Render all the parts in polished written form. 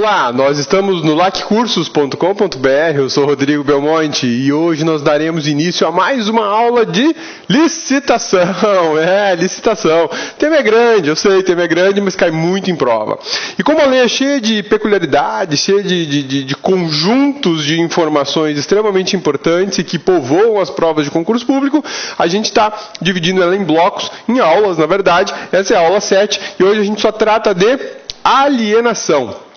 Vamos lá, nós estamos no laccursos.com.br, eu sou Rodrigo Belmonte e hoje nós daremos início a mais uma aula de licitação. Licitação. Tema é grande, eu sei, tema é grande, mas cai muito em prova. E como a lei é cheia de peculiaridades, cheia de conjuntos de informações extremamente importantes e que povoam as provas de concurso público, a gente está dividindo ela em blocos, em aulas, na verdade. Essa é a aula 7 e hoje a gente só trata de alienação.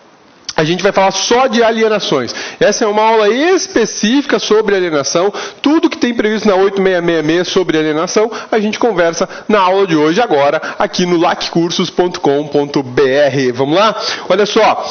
A gente vai falar só de alienações. Essa é uma aula específica sobre alienação. Tudo que tem previsto na 8666 sobre alienação, a gente conversa na aula de hoje, agora, aqui no laccursos.com.br. Vamos lá? Olha só.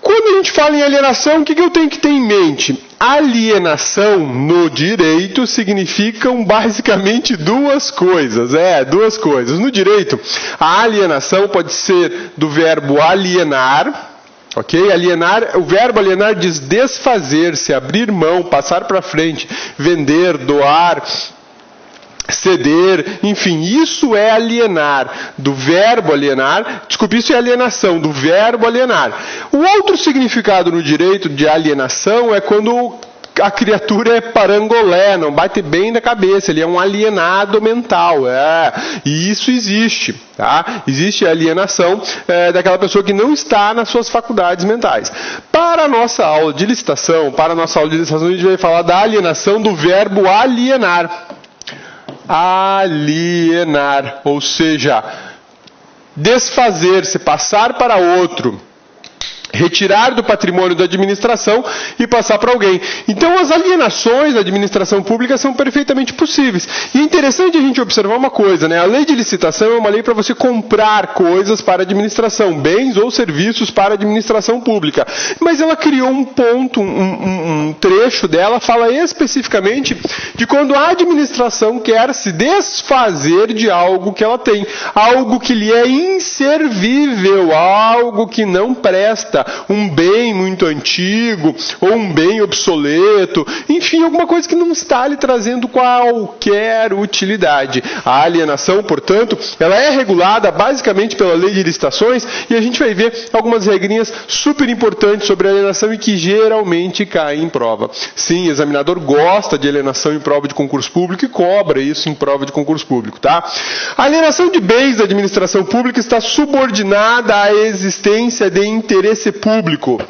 Quando a gente fala em alienação, o que eu tenho que ter em mente? Alienação no direito significam basicamente duas coisas. Duas coisas. No direito, a alienação pode ser do verbo alienar. Ok? Alienar, o verbo alienar diz desfazer-se, abrir mão, passar para frente, vender, doar, ceder, enfim, isso é alienar, do verbo alienar, desculpe, isso é alienação, do verbo alienar. O outro significado no direito de alienação é quando a criatura é parangolé, não bate bem na cabeça, ele é um alienado mental, e isso existe, tá? Existe a alienação daquela pessoa que não está nas suas faculdades mentais. Para a nossa aula de licitação, a gente vai falar da alienação do verbo alienar. Alienar, ou seja, desfazer-se, passar para outro, retirar do patrimônio da administração e passar para alguém. Então, as alienações da administração pública são perfeitamente possíveis. E é interessante a gente observar uma coisa, né? A lei de licitação é uma lei para você comprar coisas para a administração, bens ou serviços para a administração pública. Mas ela criou um ponto, um trecho dela, fala especificamente de quando a administração quer se desfazer de algo que ela tem, algo que lhe é inservível, algo que não presta, um bem muito antigo, ou um bem obsoleto, enfim, alguma coisa que não está lhe trazendo qualquer utilidade. A alienação, portanto, ela é regulada basicamente pela lei de licitações, e a gente vai ver algumas regrinhas super importantes sobre alienação e que geralmente caem em prova. Sim, o examinador gosta de alienação em prova de concurso público e cobra isso em prova de concurso público, tá? A alienação de bens da administração pública está subordinada à existência de interesse público.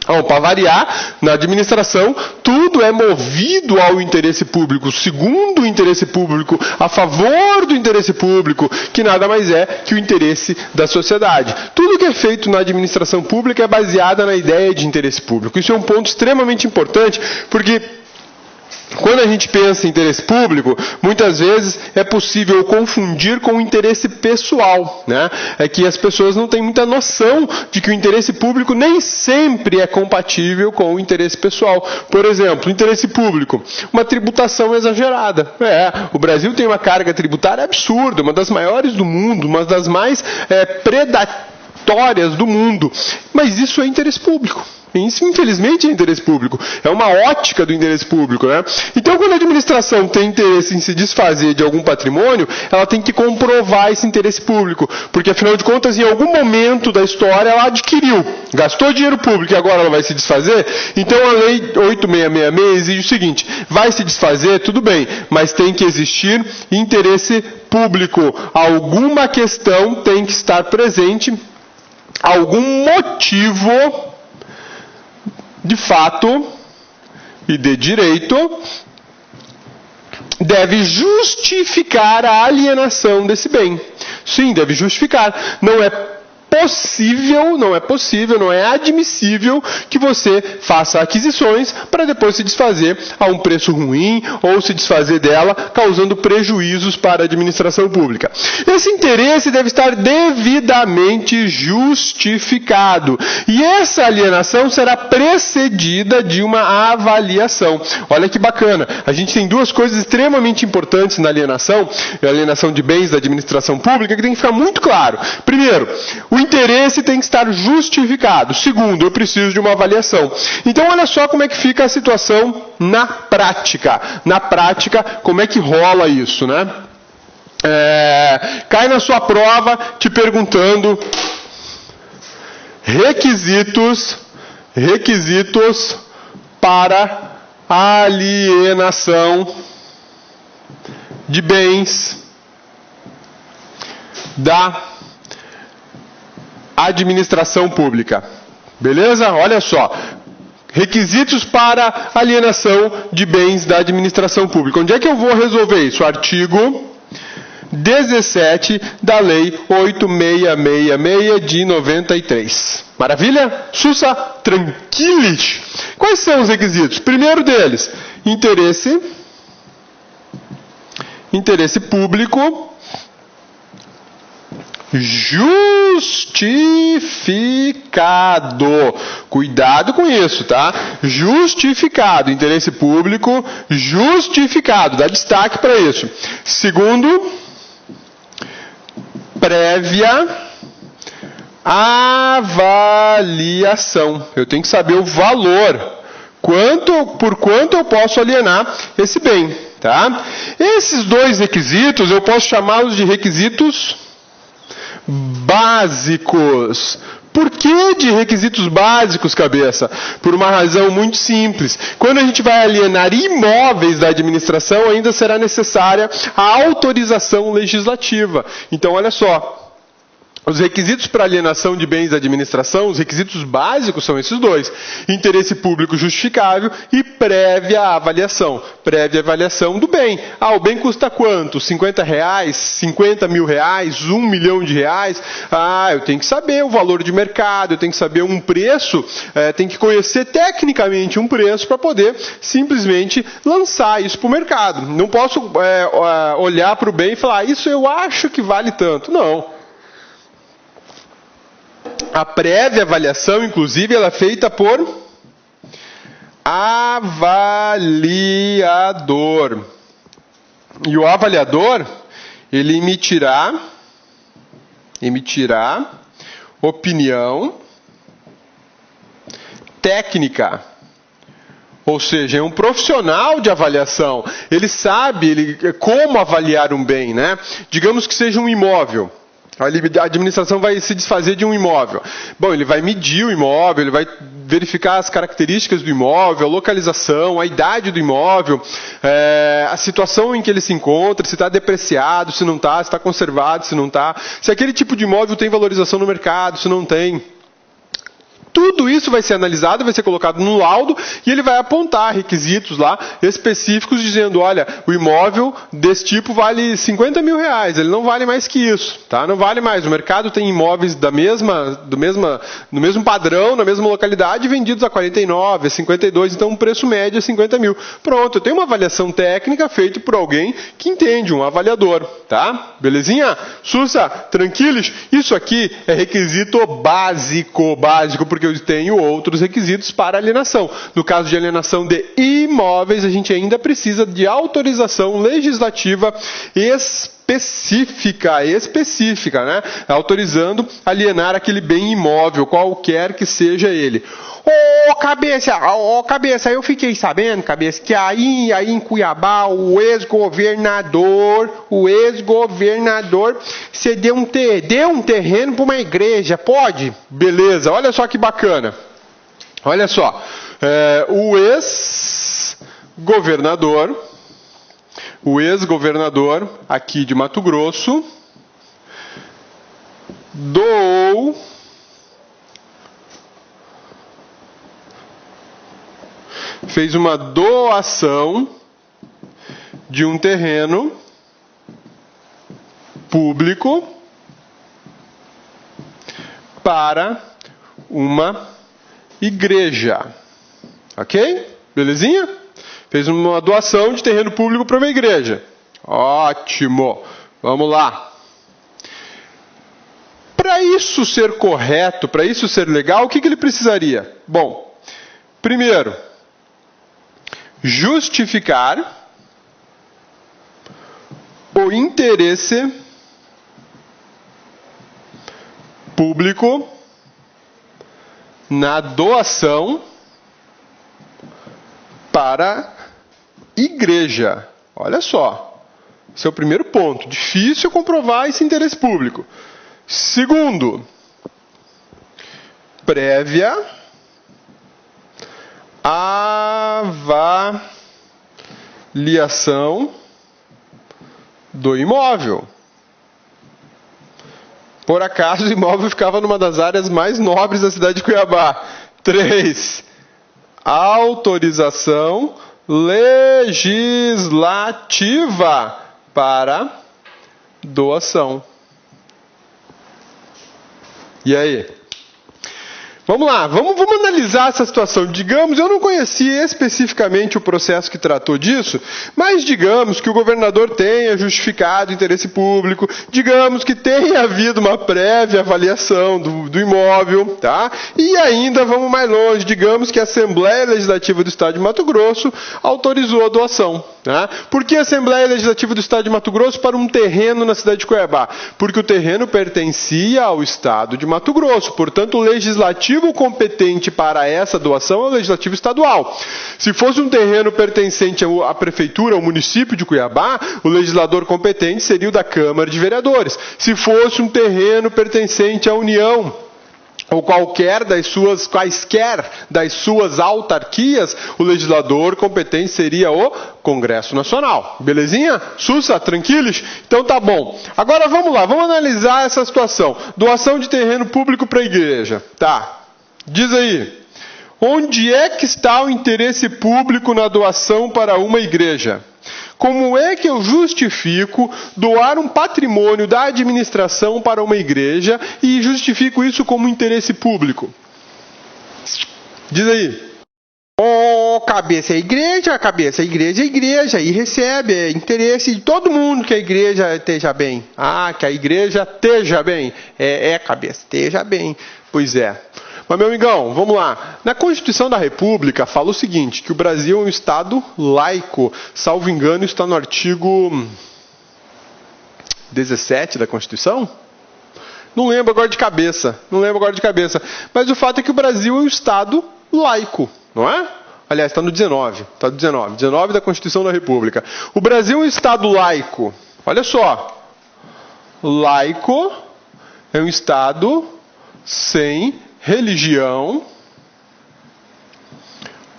Para variar, na administração, tudo é movido ao interesse público, segundo o interesse público, a favor do interesse público, que nada mais é que o interesse da sociedade. Tudo que é feito na administração pública é baseado na ideia de interesse público. Isso é um ponto extremamente importante, porque quando a gente pensa em interesse público, muitas vezes é possível confundir com o interesse pessoal, né? É que as pessoas não têm muita noção de que o interesse público nem sempre é compatível com o interesse pessoal. Por exemplo, interesse público, uma tributação exagerada. O Brasil tem uma carga tributária absurda, uma das maiores do mundo, uma das mais predatórias do mundo. Mas isso é interesse público. Isso, infelizmente, é interesse público. É uma ótica do interesse público, né? Então, quando a administração tem interesse em se desfazer de algum patrimônio, ela tem que comprovar esse interesse público. Porque, afinal de contas, em algum momento da história, ela adquiriu, gastou dinheiro público e agora ela vai se desfazer. Então, a lei 8666 exige o seguinte: vai se desfazer, tudo bem, mas tem que existir interesse público. Alguma questão tem que estar presente, algum motivo de fato e de direito deve justificar a alienação desse bem. Sim, deve justificar. Não é admissível que você faça aquisições para depois se desfazer a um preço ruim ou se desfazer dela, causando prejuízos para a administração pública. Esse interesse deve estar devidamente justificado. E essa alienação será precedida de uma avaliação. Olha que bacana. A gente tem duas coisas extremamente importantes na alienação, a alienação de bens da administração pública, que tem que ficar muito claro. Primeiro, o interesse tem que estar justificado. Segundo, eu preciso de uma avaliação. Então, olha só como é que fica a situação na prática. Na prática, como é que rola isso, né? Cai na sua prova te perguntando: requisitos para alienação de bens da administração pública. Beleza? Olha só. Requisitos para alienação de bens da administração pública. Onde é que eu vou resolver isso? Artigo 17 da Lei 8666 de 93. Maravilha? Sussa, tranquilos. Quais são os requisitos? Primeiro deles, interesse público justificado. Cuidado com isso, tá? Justificado. Interesse público justificado. Dá destaque para isso. Segundo, prévia avaliação. Eu tenho que saber o valor. Por quanto eu posso alienar esse bem, tá? Esses dois requisitos eu posso chamá-los de requisitos básicos. Por que de requisitos básicos, cabeça? Por uma razão muito simples. Quando a gente vai alienar imóveis da administração, ainda será necessária a autorização legislativa. Então, olha só. Os requisitos para alienação de bens da administração, os requisitos básicos são esses dois. Interesse público justificável e prévia avaliação. Prévia avaliação do bem. Ah, o bem custa quanto? R$50? R$50 mil? R$1 milhão? Ah, eu tenho que saber o valor de mercado, eu tenho que saber um preço, tenho que conhecer tecnicamente um preço para poder simplesmente lançar isso para o mercado. Não posso olhar para o bem e falar, isso eu acho que vale tanto. Não. A prévia avaliação, inclusive, ela é feita por avaliador. E o avaliador, ele emitirá opinião técnica. Ou seja, é um profissional de avaliação. Ele sabe como avaliar um bem, né? Digamos que seja um imóvel. A administração vai se desfazer de um imóvel. Bom, ele vai medir o imóvel, ele vai verificar as características do imóvel, a localização, a idade do imóvel, a situação em que ele se encontra, se está depreciado, se não está, se está conservado, se não está, se aquele tipo de imóvel tem valorização no mercado, se não tem. Tudo isso vai ser analisado, vai ser colocado no laudo e ele vai apontar requisitos lá específicos dizendo, olha, o imóvel desse tipo vale R$50 mil, ele não vale mais que isso, tá? Não vale mais. O mercado tem imóveis do mesmo padrão, na mesma localidade, vendidos a 49, a 52, então o preço médio é R$50 mil. Pronto, eu tenho uma avaliação técnica feita por alguém que entende, um avaliador, tá? Belezinha? Sussa, tranquilos? Isso aqui é requisito básico, porque eu tenho outros requisitos para alienação. No caso de alienação de imóveis, a gente ainda precisa de autorização legislativa específica, né? Autorizando alienar aquele bem imóvel, qualquer que seja ele. Cabeça, eu fiquei sabendo, cabeça, que aí em Cuiabá, o ex-governador, você deu um terreno para uma igreja, pode? Beleza, olha só que bacana. Olha só, o ex-governador aqui de Mato Grosso fez uma doação de um terreno público para uma igreja. Ok? Belezinha? Fez uma doação de terreno público para uma igreja. Ótimo. Vamos lá. Para isso ser correto, para isso ser legal, o que ele precisaria? Bom, primeiro, justificar o interesse público na doação para igreja. Olha só, esse é o primeiro ponto. Difícil comprovar esse interesse público. Segundo, prévia avaliação do imóvel. Por acaso, o imóvel ficava numa das áreas mais nobres da cidade de Cuiabá. 3. Autorização legislativa para doação. E aí? Vamos lá, vamos analisar essa situação. Digamos, eu não conheci especificamente o processo que tratou disso, mas digamos que o governador tenha justificado o interesse público, digamos que tenha havido uma prévia avaliação do imóvel, tá? E ainda vamos mais longe, digamos que a Assembleia Legislativa do Estado de Mato Grosso autorizou a doação. Tá? Por que a Assembleia Legislativa do Estado de Mato Grosso para um terreno na cidade de Cuiabá? Porque o terreno pertencia ao Estado de Mato Grosso, portanto o legislativo competente para essa doação é o legislativo estadual. Se fosse um terreno pertencente à prefeitura, ao município de Cuiabá, o legislador competente seria o da Câmara de Vereadores. Se fosse um terreno pertencente à União, ou quaisquer das suas autarquias, o legislador competente seria o Congresso Nacional. Belezinha? Sussa? Tranquilos? Então tá bom. Agora vamos lá, vamos analisar essa situação. Doação de terreno público para a igreja. Tá. Diz aí, onde é que está o interesse público na doação para uma igreja? Como é que eu justifico doar um patrimônio da administração para uma igreja e justifico isso como interesse público? Diz aí. Cabeça é igreja, cabeça é igreja, e recebe, é interesse de todo mundo que a igreja esteja bem. Ah, que a igreja esteja bem. Cabeça, esteja bem. Pois é. Mas, meu amigão, vamos lá. Na Constituição da República fala o seguinte, que o Brasil é um Estado laico. Salvo engano, está no artigo 17 da Constituição? Não lembro agora de cabeça. Mas o fato é que o Brasil é um Estado laico, não é? Aliás, está no 19. Está no 19 da Constituição da República. O Brasil é um Estado laico. Olha só. Laico é um Estado sem religião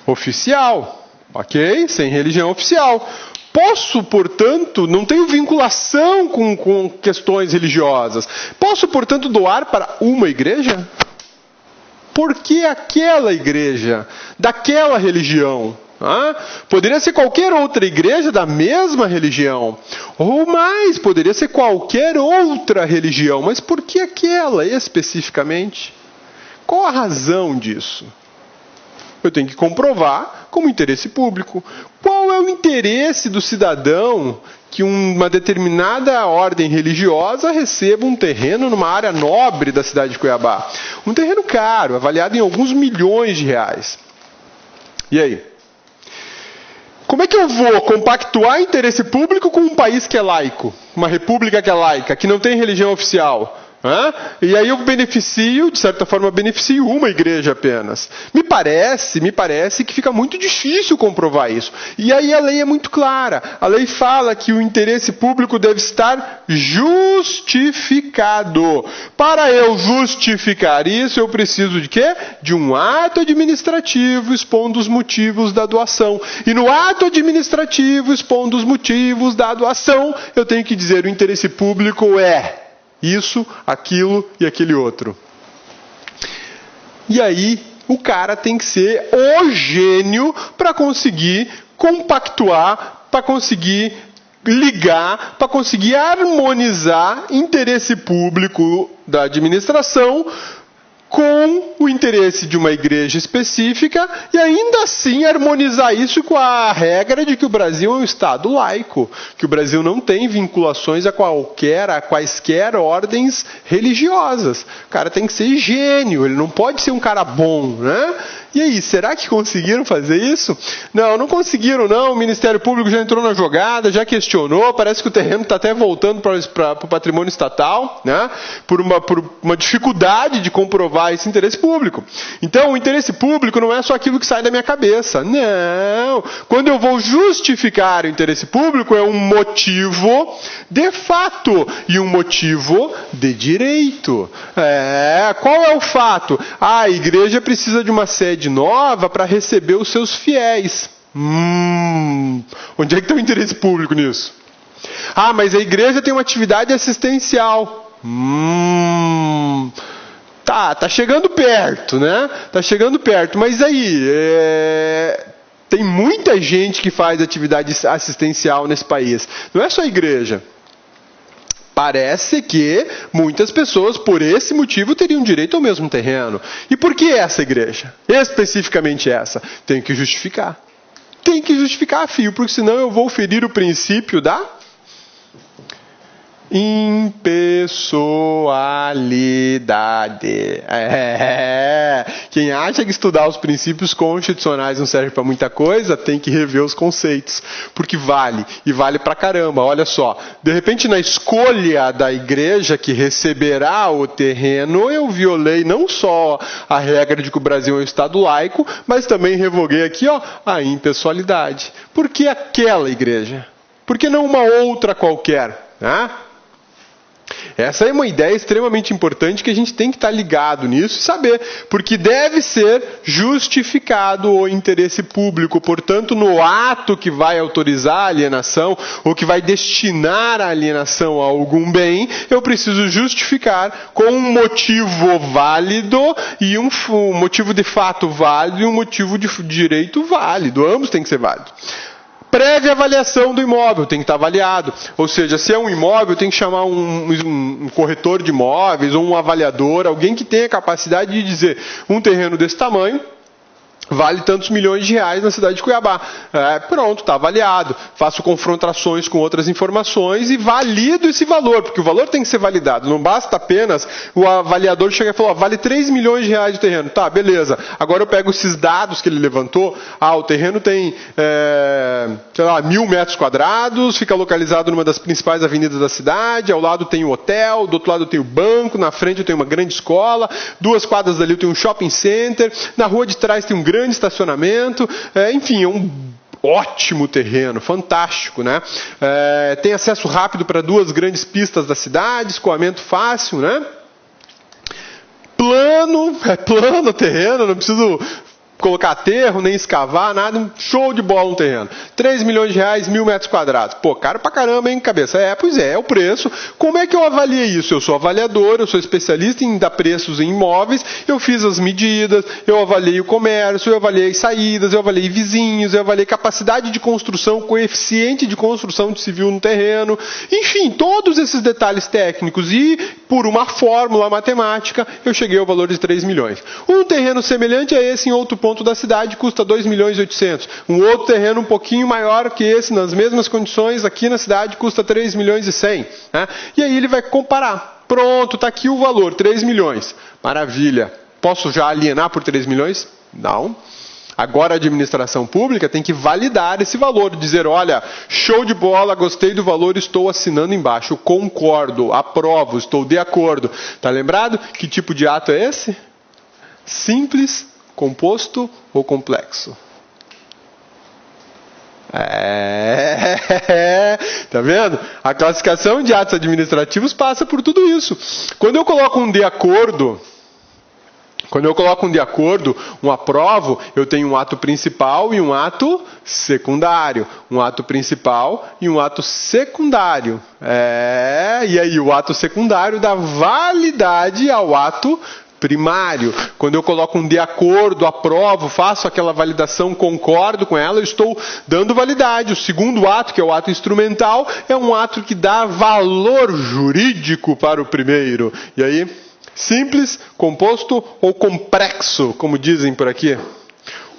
oficial, ok? Sem religião oficial. Posso, portanto, não tenho vinculação com questões religiosas. Posso, portanto, doar para uma igreja? Por que aquela igreja, daquela religião? Poderia ser qualquer outra igreja da mesma religião. Ou mais, poderia ser qualquer outra religião. Mas por que aquela especificamente? Qual a razão disso? Eu tenho que comprovar como interesse público. Qual é o interesse do cidadão que uma determinada ordem religiosa receba um terreno numa área nobre da cidade de Cuiabá? Um terreno caro, avaliado em alguns milhões de reais. E aí? Como é que eu vou compactuar interesse público com um país que é laico? Uma república que é laica, que não tem religião oficial? E aí eu beneficio, de certa forma, beneficio uma igreja apenas. Me parece que fica muito difícil comprovar isso. E aí a lei é muito clara. A lei fala que o interesse público deve estar justificado. Para eu justificar isso, eu preciso de quê? De um ato administrativo expondo os motivos da doação. E no ato administrativo expondo os motivos da doação, eu tenho que dizer o interesse público é isso, aquilo e aquele outro. E aí, o cara tem que ser o gênio para conseguir compactuar, para conseguir ligar, para conseguir harmonizar interesse público da administração com o interesse de uma igreja específica e ainda assim harmonizar isso com a regra de que o Brasil é um Estado laico, que o Brasil não tem vinculações a quaisquer ordens religiosas. O cara tem que ser gênio, ele não pode ser um cara bom, né? E aí, será que conseguiram fazer isso? Não conseguiram não, o Ministério Público já entrou na jogada, já questionou, parece que o terreno está até voltando para o patrimônio estatal, né? Por uma dificuldade de comprovar esse interesse público. público. Então, o interesse público não é só aquilo que sai da minha cabeça. Não. Quando eu vou justificar o interesse público, é um motivo de fato e um motivo de direito. Qual é o fato? A igreja precisa de uma sede nova para receber os seus fiéis. Onde é que está o interesse público nisso? Mas a igreja tem uma atividade assistencial. Tá chegando perto, né? Tá chegando perto, mas aí, tem muita gente que faz atividade assistencial nesse país. Não é só a igreja. Parece que muitas pessoas, por esse motivo, teriam direito ao mesmo terreno. E por que essa igreja? Especificamente essa? Tem que justificar. Tem que justificar, filho, porque senão eu vou ferir o princípio da impessoalidade. Quem acha que estudar os princípios constitucionais não serve para muita coisa, tem que rever os conceitos, porque vale, e vale pra caramba. Olha só, de repente na escolha da igreja que receberá o terreno, eu violei não só a regra de que o Brasil é um estado laico, mas também revoguei aqui a impessoalidade. Por que aquela igreja? Por que não uma outra qualquer? Essa é uma ideia extremamente importante que a gente tem que estar ligado nisso e saber, porque deve ser justificado o interesse público. Portanto, no ato que vai autorizar a alienação ou que vai destinar a alienação a algum bem, eu preciso justificar com um motivo válido e um motivo de fato válido e um motivo de direito válido. Ambos têm que ser válidos. Prévia avaliação do imóvel, tem que estar avaliado. Ou seja, se é um imóvel, tem que chamar um corretor de imóveis ou um avaliador, alguém que tenha capacidade de dizer um terreno desse tamanho vale tantos milhões de reais na cidade de Cuiabá. Pronto, está avaliado. Faço confrontações com outras informações e valido esse valor, porque o valor tem que ser validado. Não basta apenas o avaliador chegar e falar, vale 3 milhões de reais o terreno. Tá, beleza. Agora eu pego esses dados que ele levantou. O terreno tem, 1.000 metros quadrados, fica localizado numa das principais avenidas da cidade, ao lado tem o hotel, do outro lado tem o banco, na frente eu tenho uma grande escola, 2 quadras dali eu tenho um shopping center, na rua de trás tem um grande estacionamento, enfim, é um ótimo terreno, fantástico, né? Tem acesso rápido para 2 grandes pistas da cidade, escoamento fácil, né? Plano o terreno, não preciso colocar aterro, nem escavar, nada, show de bola no terreno. 3 milhões de reais, 1.000 metros quadrados. Pô, caro pra caramba, hein, cabeça? Pois é o preço. Como é que eu avaliei isso? Eu sou avaliador, eu sou especialista em dar preços em imóveis, eu fiz as medidas, eu avaliei o comércio, eu avaliei saídas, eu avaliei vizinhos, eu avaliei capacidade de construção, coeficiente de construção de civil no terreno, enfim, todos esses detalhes técnicos e, por uma fórmula matemática, eu cheguei ao valor de 3 milhões. Um terreno semelhante a esse em outro ponto da cidade custa 2 milhões e 800. Um outro terreno um pouquinho maior que esse, nas mesmas condições, aqui na cidade, custa 3 milhões e 100. Né? E aí ele vai comparar. Pronto, está aqui o valor, 3 milhões. Maravilha. Posso já alienar por 3 milhões? Não. Agora a administração pública tem que validar esse valor, dizer, olha, show de bola, gostei do valor, estou assinando embaixo, concordo, aprovo, estou de acordo. Tá lembrado? Que tipo de ato é esse? Simples, composto ou complexo? Tá vendo? A classificação de atos administrativos passa por tudo isso. Quando eu coloco um de acordo, um aprovo, eu tenho um ato principal e um ato secundário. Um ato principal e um ato secundário. E aí o ato secundário dá validade ao ato primário. Quando eu coloco um de acordo, aprovo, faço aquela validação, concordo com ela, eu estou dando validade. O segundo ato, que é o ato instrumental, é um ato que dá valor jurídico para o primeiro. E aí, simples, composto ou complexo, como dizem por aqui?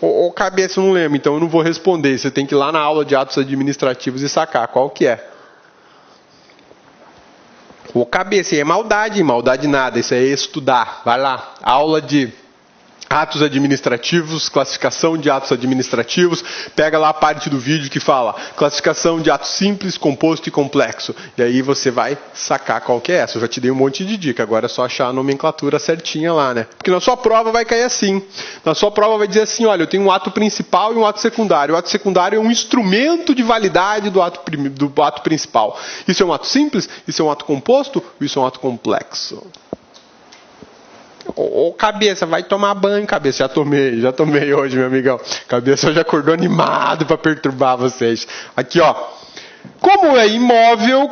Ou cabeça, eu não lembro, então eu não vou responder. Você tem que ir lá na aula de atos administrativos e sacar qual que é. O cabeça, é maldade nada, isso é estudar. Vai lá, aula de Atos administrativos, classificação de atos administrativos, pega lá a parte do vídeo que fala classificação de atos simples, composto e complexo. E aí você vai sacar qual que é essa. Eu já te dei um monte de dica, agora é só achar a nomenclatura certinha lá, né? Porque na sua prova vai cair assim. Na sua prova vai dizer assim, olha, eu tenho um ato principal e um ato secundário. O ato secundário é um instrumento de validade do ato principal. Isso é um ato simples? Isso é um ato composto? Isso é um ato complexo? Ô, cabeça, vai tomar banho, cabeça. Já tomei hoje, meu amigão. Cabeça já acordou animado para perturbar vocês. Aqui, ó. Como é imóvel,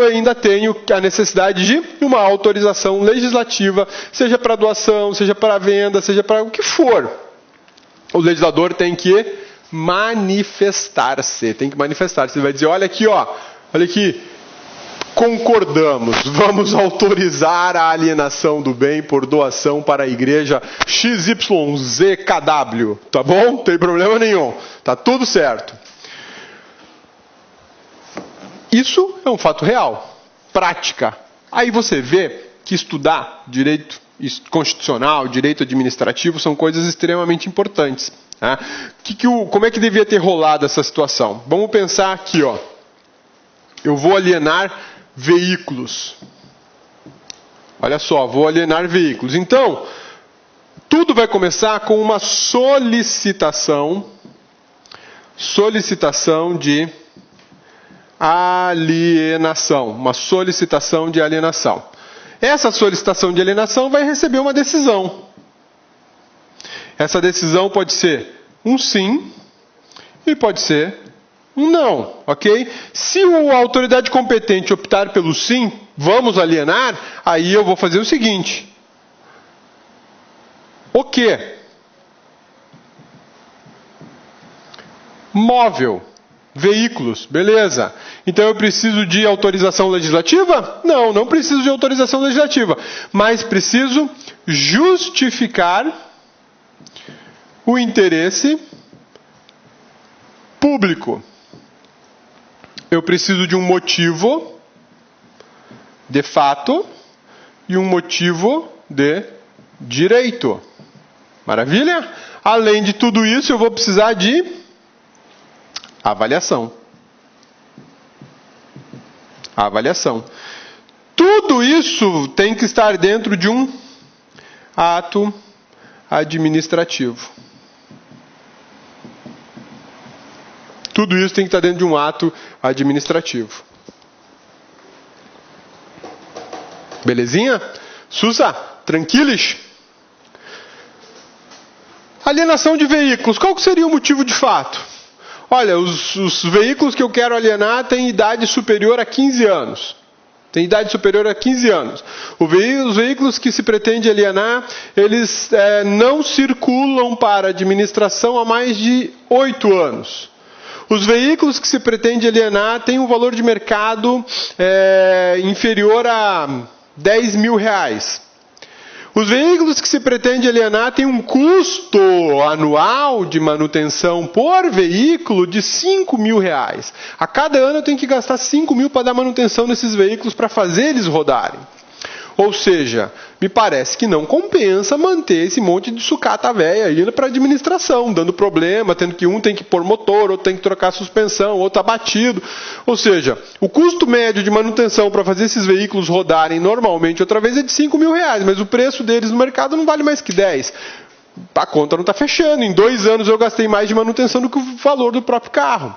eu ainda tenho a necessidade de uma autorização legislativa, seja para doação, seja para venda, seja para o que for. O legislador tem que manifestar-se. Ele vai dizer, olha aqui, ó. Olha aqui. Concordamos, vamos autorizar a alienação do bem por doação para a igreja XYZKW, tá bom? Não tem problema nenhum, tá tudo certo. Isso é um fato real, prática. Aí você vê que estudar direito constitucional, direito administrativo são coisas extremamente importantes. Né? Como é que devia ter rolado essa situação? Vamos pensar aqui, ó. Eu vou alienar veículos. Olha só, vou alienar veículos. Então, tudo vai começar com uma solicitação de alienação. Uma solicitação de alienação. Essa solicitação de alienação vai receber uma decisão. Essa decisão pode ser um sim e pode ser um não, ok? Se a autoridade competente optar pelo sim, vamos alienar, aí eu vou fazer o seguinte. O quê? Móvel, veículos, beleza. Então eu preciso de autorização legislativa? Não, não preciso de autorização legislativa. Mas preciso justificar o interesse público. Eu preciso de um motivo de fato e um motivo de direito. Maravilha? Além de tudo isso, eu vou precisar de avaliação. Avaliação. Tudo isso tem que estar dentro de um ato administrativo. Tudo isso tem que estar dentro de um ato administrativo. Belezinha? Sussa, tranquilos? Alienação de veículos. Qual seria o motivo de fato? Olha, os veículos que eu quero alienar têm idade superior a 15 anos. Tem idade superior a 15 anos. Os veículos que se pretende alienar, eles não circulam para a administração há mais de 8 anos. Os veículos que se pretende alienar têm um valor de mercado inferior a R$10.000. Os veículos que se pretende alienar têm um custo anual de manutenção por veículo de R$5.000. A cada ano eu tenho que gastar R$5.000 para dar manutenção nesses veículos para fazer eles rodarem. Ou seja, me parece que não compensa manter esse monte de sucata velha indo para a administração, dando problema, tendo que um tem que pôr motor, outro tem que trocar suspensão, outro abatido. Ou seja, o custo médio de manutenção para fazer esses veículos rodarem normalmente outra vez é de R$5.000, mas o preço deles no mercado não vale mais que 10. A conta não está fechando. Em 2 anos eu gastei mais de manutenção do que o valor do próprio carro.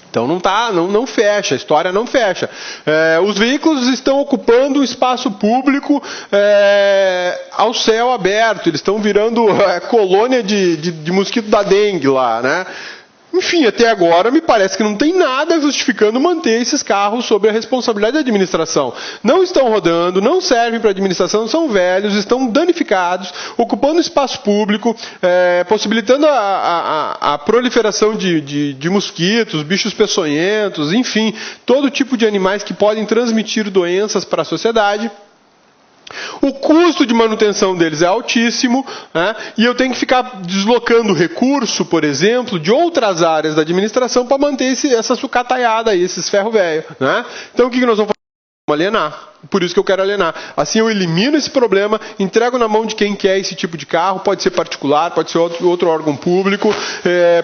Então não fecha, a história não fecha. Os veículos estão ocupando um espaço público ao céu aberto, eles estão virando colônia de mosquito da dengue lá, né? Enfim, até agora me parece que não tem nada justificando manter esses carros sob a responsabilidade da administração. Não estão rodando, não servem para a administração, são velhos, estão danificados, ocupando espaço público, possibilitando a proliferação de mosquitos, bichos peçonhentos, enfim, todo tipo de animais que podem transmitir doenças para a sociedade. O custo de manutenção deles é altíssimo, né? E eu tenho que ficar deslocando recurso, por exemplo, de outras áreas da administração para manter essa sucataiada aí, esses ferro velho, né? Então o que nós vamos fazer? Vamos alienar. Por isso que eu quero alienar. Assim eu elimino esse problema, entrego na mão de quem quer esse tipo de carro, pode ser particular, pode ser outro órgão público,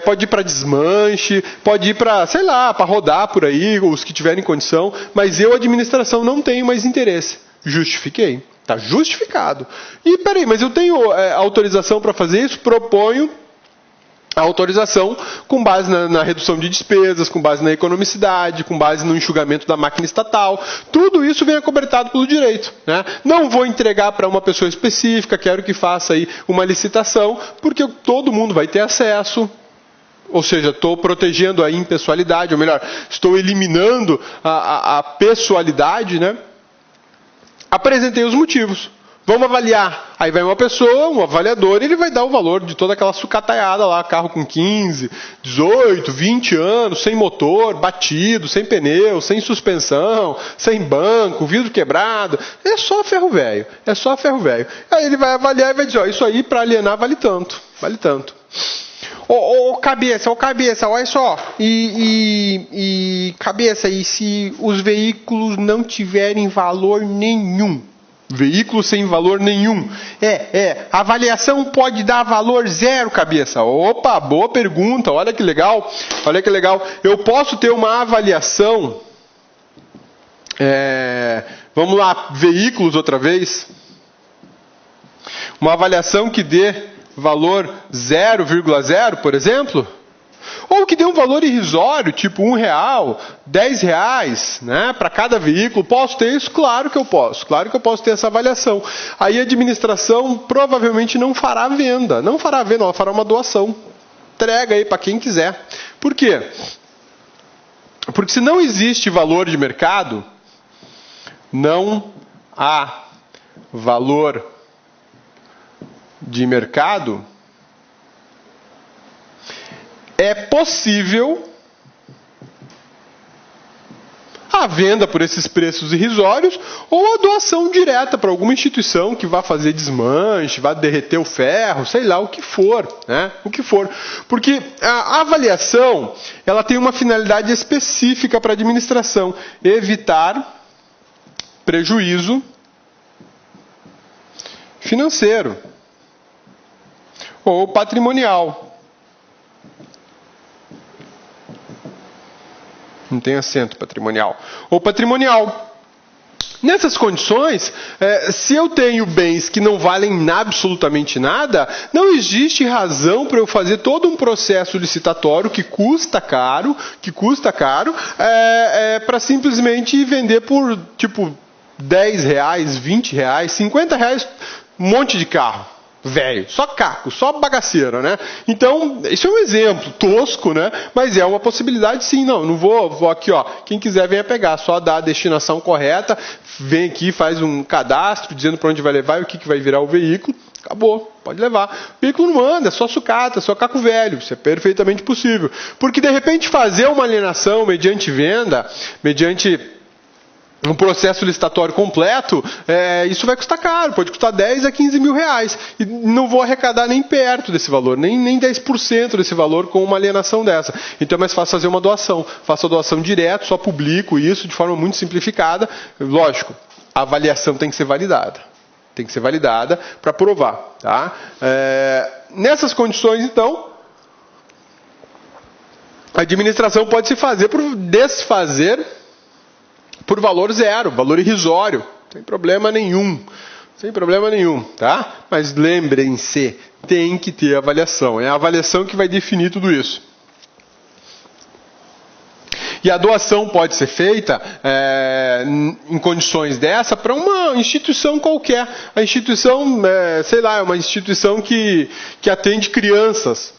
pode ir para desmanche, pode ir para, sei lá, para rodar por aí, os que tiverem condição, mas eu, administração, não tenho mais interesse. Justifiquei. Está justificado. E peraí, mas eu tenho autorização para fazer isso? Proponho a autorização com base na redução de despesas, com base na economicidade, com base no enxugamento da máquina estatal. Tudo isso vem acobertado pelo direito, né? Não vou entregar para uma pessoa específica, quero que faça aí uma licitação, porque todo mundo vai ter acesso. Ou seja, estou protegendo a impessoalidade, ou melhor, estou eliminando a pessoalidade, né? Apresentei os motivos. Vamos avaliar. Aí vai uma pessoa, um avaliador, e ele vai dar o valor de toda aquela sucataiada lá, carro com 15, 18, 20 anos, sem motor, batido, sem pneu, sem suspensão, sem banco, vidro quebrado. É só ferro velho. É só ferro velho. Aí ele vai avaliar e vai dizer, ó, isso aí para alienar vale tanto. Vale tanto. Cabeça, olha só. Cabeça, e se os veículos não tiverem valor nenhum? Veículo sem valor nenhum. A avaliação pode dar valor zero, cabeça. Opa, boa pergunta. Olha que legal. Olha que legal. Eu posso ter uma avaliação. Vamos lá, veículos outra vez. Uma avaliação que dê valor 0,0, por exemplo? Ou que dê um valor irrisório, tipo R$1, R$10, né, para cada veículo. Posso ter isso? Claro que eu posso. Claro que eu posso ter essa avaliação. Aí a administração provavelmente não fará venda. Não fará venda, ela fará uma doação. Entrega aí para quem quiser. Por quê? Porque se não existe valor de mercado, não há valor de mercado, é possível a venda por esses preços irrisórios ou a doação direta para alguma instituição que vá fazer desmanche, vá derreter o ferro, sei lá, o que for, né? O que for. Porque a avaliação, ela tem uma finalidade específica para a administração: evitar prejuízo financeiro ou patrimonial. Não tem acento, patrimonial. Ou patrimonial. Nessas condições, se eu tenho bens que não valem absolutamente nada, não existe razão para eu fazer todo um processo licitatório que custa caro, para simplesmente vender por, tipo, R$10, R$20, R$50, um monte de carro. Velho, só caco, só bagaceira, né? Então, isso é um exemplo tosco, né? Mas é uma possibilidade, sim. Não vou aqui, ó. Quem quiser venha pegar, só dá a destinação correta, vem aqui, faz um cadastro dizendo para onde vai levar e o que vai virar o veículo. Acabou, pode levar. O veículo não anda, é só sucata, é só caco velho. Isso é perfeitamente possível. Porque, de repente, fazer uma alienação mediante venda, mediante um processo licitatório completo, isso vai custar caro, pode custar 10 a 15 mil reais. E não vou arrecadar nem perto desse valor, nem 10% desse valor com uma alienação dessa. Então é mais fácil fazer uma doação. Faço a doação direto, só publico isso de forma muito simplificada. Lógico, a avaliação tem que ser validada. Tem que ser validada para provar. Tá? Nessas condições, então, a administração pode se fazer por desfazer por valor zero, valor irrisório, sem problema nenhum, tá? Mas lembrem-se, tem que ter avaliação, é a avaliação que vai definir tudo isso. E a doação pode ser feita em condições dessa para uma instituição qualquer. A instituição, sei lá, é uma instituição que atende crianças.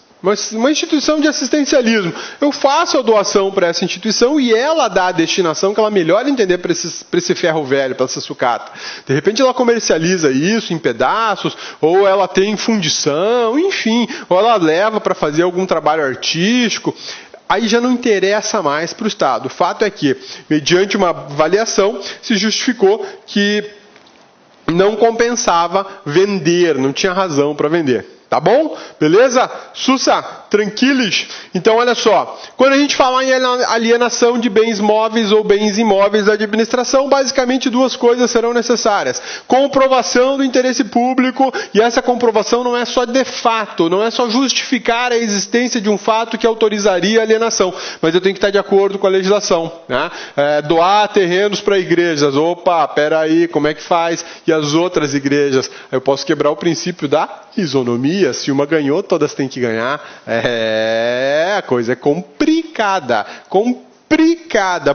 Uma instituição de assistencialismo. Eu faço a doação para essa instituição e ela dá a destinação que ela melhor entender para esse ferro velho, para essa sucata. De repente ela comercializa isso em pedaços, ou ela tem fundição, enfim, ou ela leva para fazer algum trabalho artístico. Aí já não interessa mais para o Estado. O fato é que, mediante uma avaliação, se justificou que não compensava vender, não tinha razão para vender. Tá bom? Beleza? Sussa, tranquilos? Então, olha só. Quando a gente falar em alienação de bens móveis ou bens imóveis da administração, basicamente duas coisas serão necessárias. Comprovação do interesse público, e essa comprovação não é só de fato, não é só justificar a existência de um fato que autorizaria a alienação, mas eu tenho que estar de acordo com a legislação. Né? Doar terrenos para igrejas. Opa, peraí, como é que faz? E as outras igrejas? Eu posso quebrar o princípio da isonomia. Se uma ganhou, todas têm que ganhar. A coisa é complicada.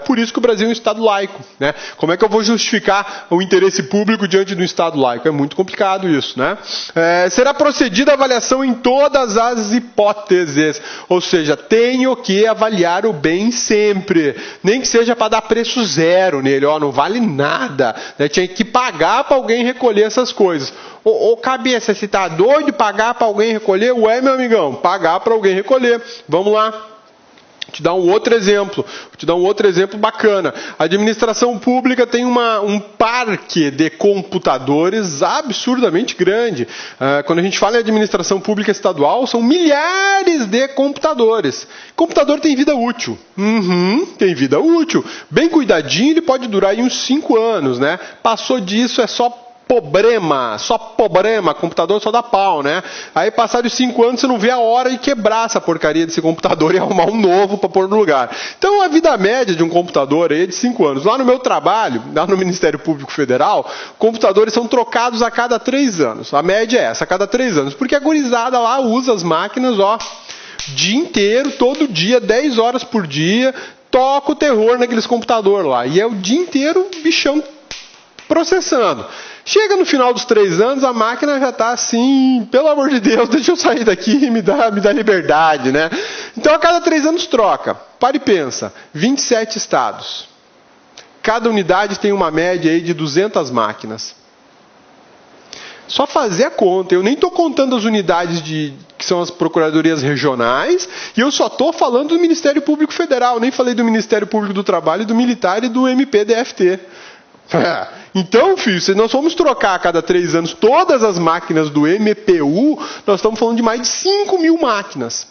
Por isso que o Brasil é um Estado laico. Né? Como é que eu vou justificar o interesse público diante do Estado laico? É muito complicado isso. Né? Será procedida a avaliação em todas as hipóteses. Ou seja, tenho que avaliar o bem sempre. Nem que seja para dar preço zero nele. Não vale nada. Né? Tinha que pagar para alguém recolher essas coisas. Ô cabeça, você tá doido de pagar para alguém recolher? Ué, meu amigão, pagar para alguém recolher. Vamos lá. Vou te dar um outro exemplo bacana. A administração pública tem um parque de computadores absurdamente grande. Quando a gente fala em administração pública estadual, são milhares de computadores. Computador tem vida útil. Tem vida útil. Bem cuidadinho, ele pode durar aí uns 5 anos, né? Passou disso, é só problema, computador só dá pau, né? Aí passados 5 anos você não vê a hora de quebrar essa porcaria desse computador e arrumar um novo para pôr no lugar. Então a vida média de um computador aí é de 5 anos. Lá no meu trabalho, lá no Ministério Público Federal, computadores são trocados a cada 3 anos. A média é essa, a cada 3 anos. Porque a gurizada lá usa as máquinas, dia inteiro, todo dia, 10 horas por dia, toca o terror naqueles computadores lá. E é o dia inteiro o bichão processando. Chega no final dos 3 anos, a máquina já está assim, pelo amor de Deus, deixa eu sair daqui e me dá liberdade, né? Então, a cada 3 anos troca. Para e pensa, 27 estados. Cada unidade tem uma média aí de 200 máquinas. Só fazer a conta. Eu nem estou contando as unidades que são as procuradorias regionais, e eu só estou falando do Ministério Público Federal. Nem falei do Ministério Público do Trabalho, do Militar e do MPDFT. Então, filho, se nós formos trocar a cada 3 anos todas as máquinas do MPU, nós estamos falando de mais de 5 mil máquinas.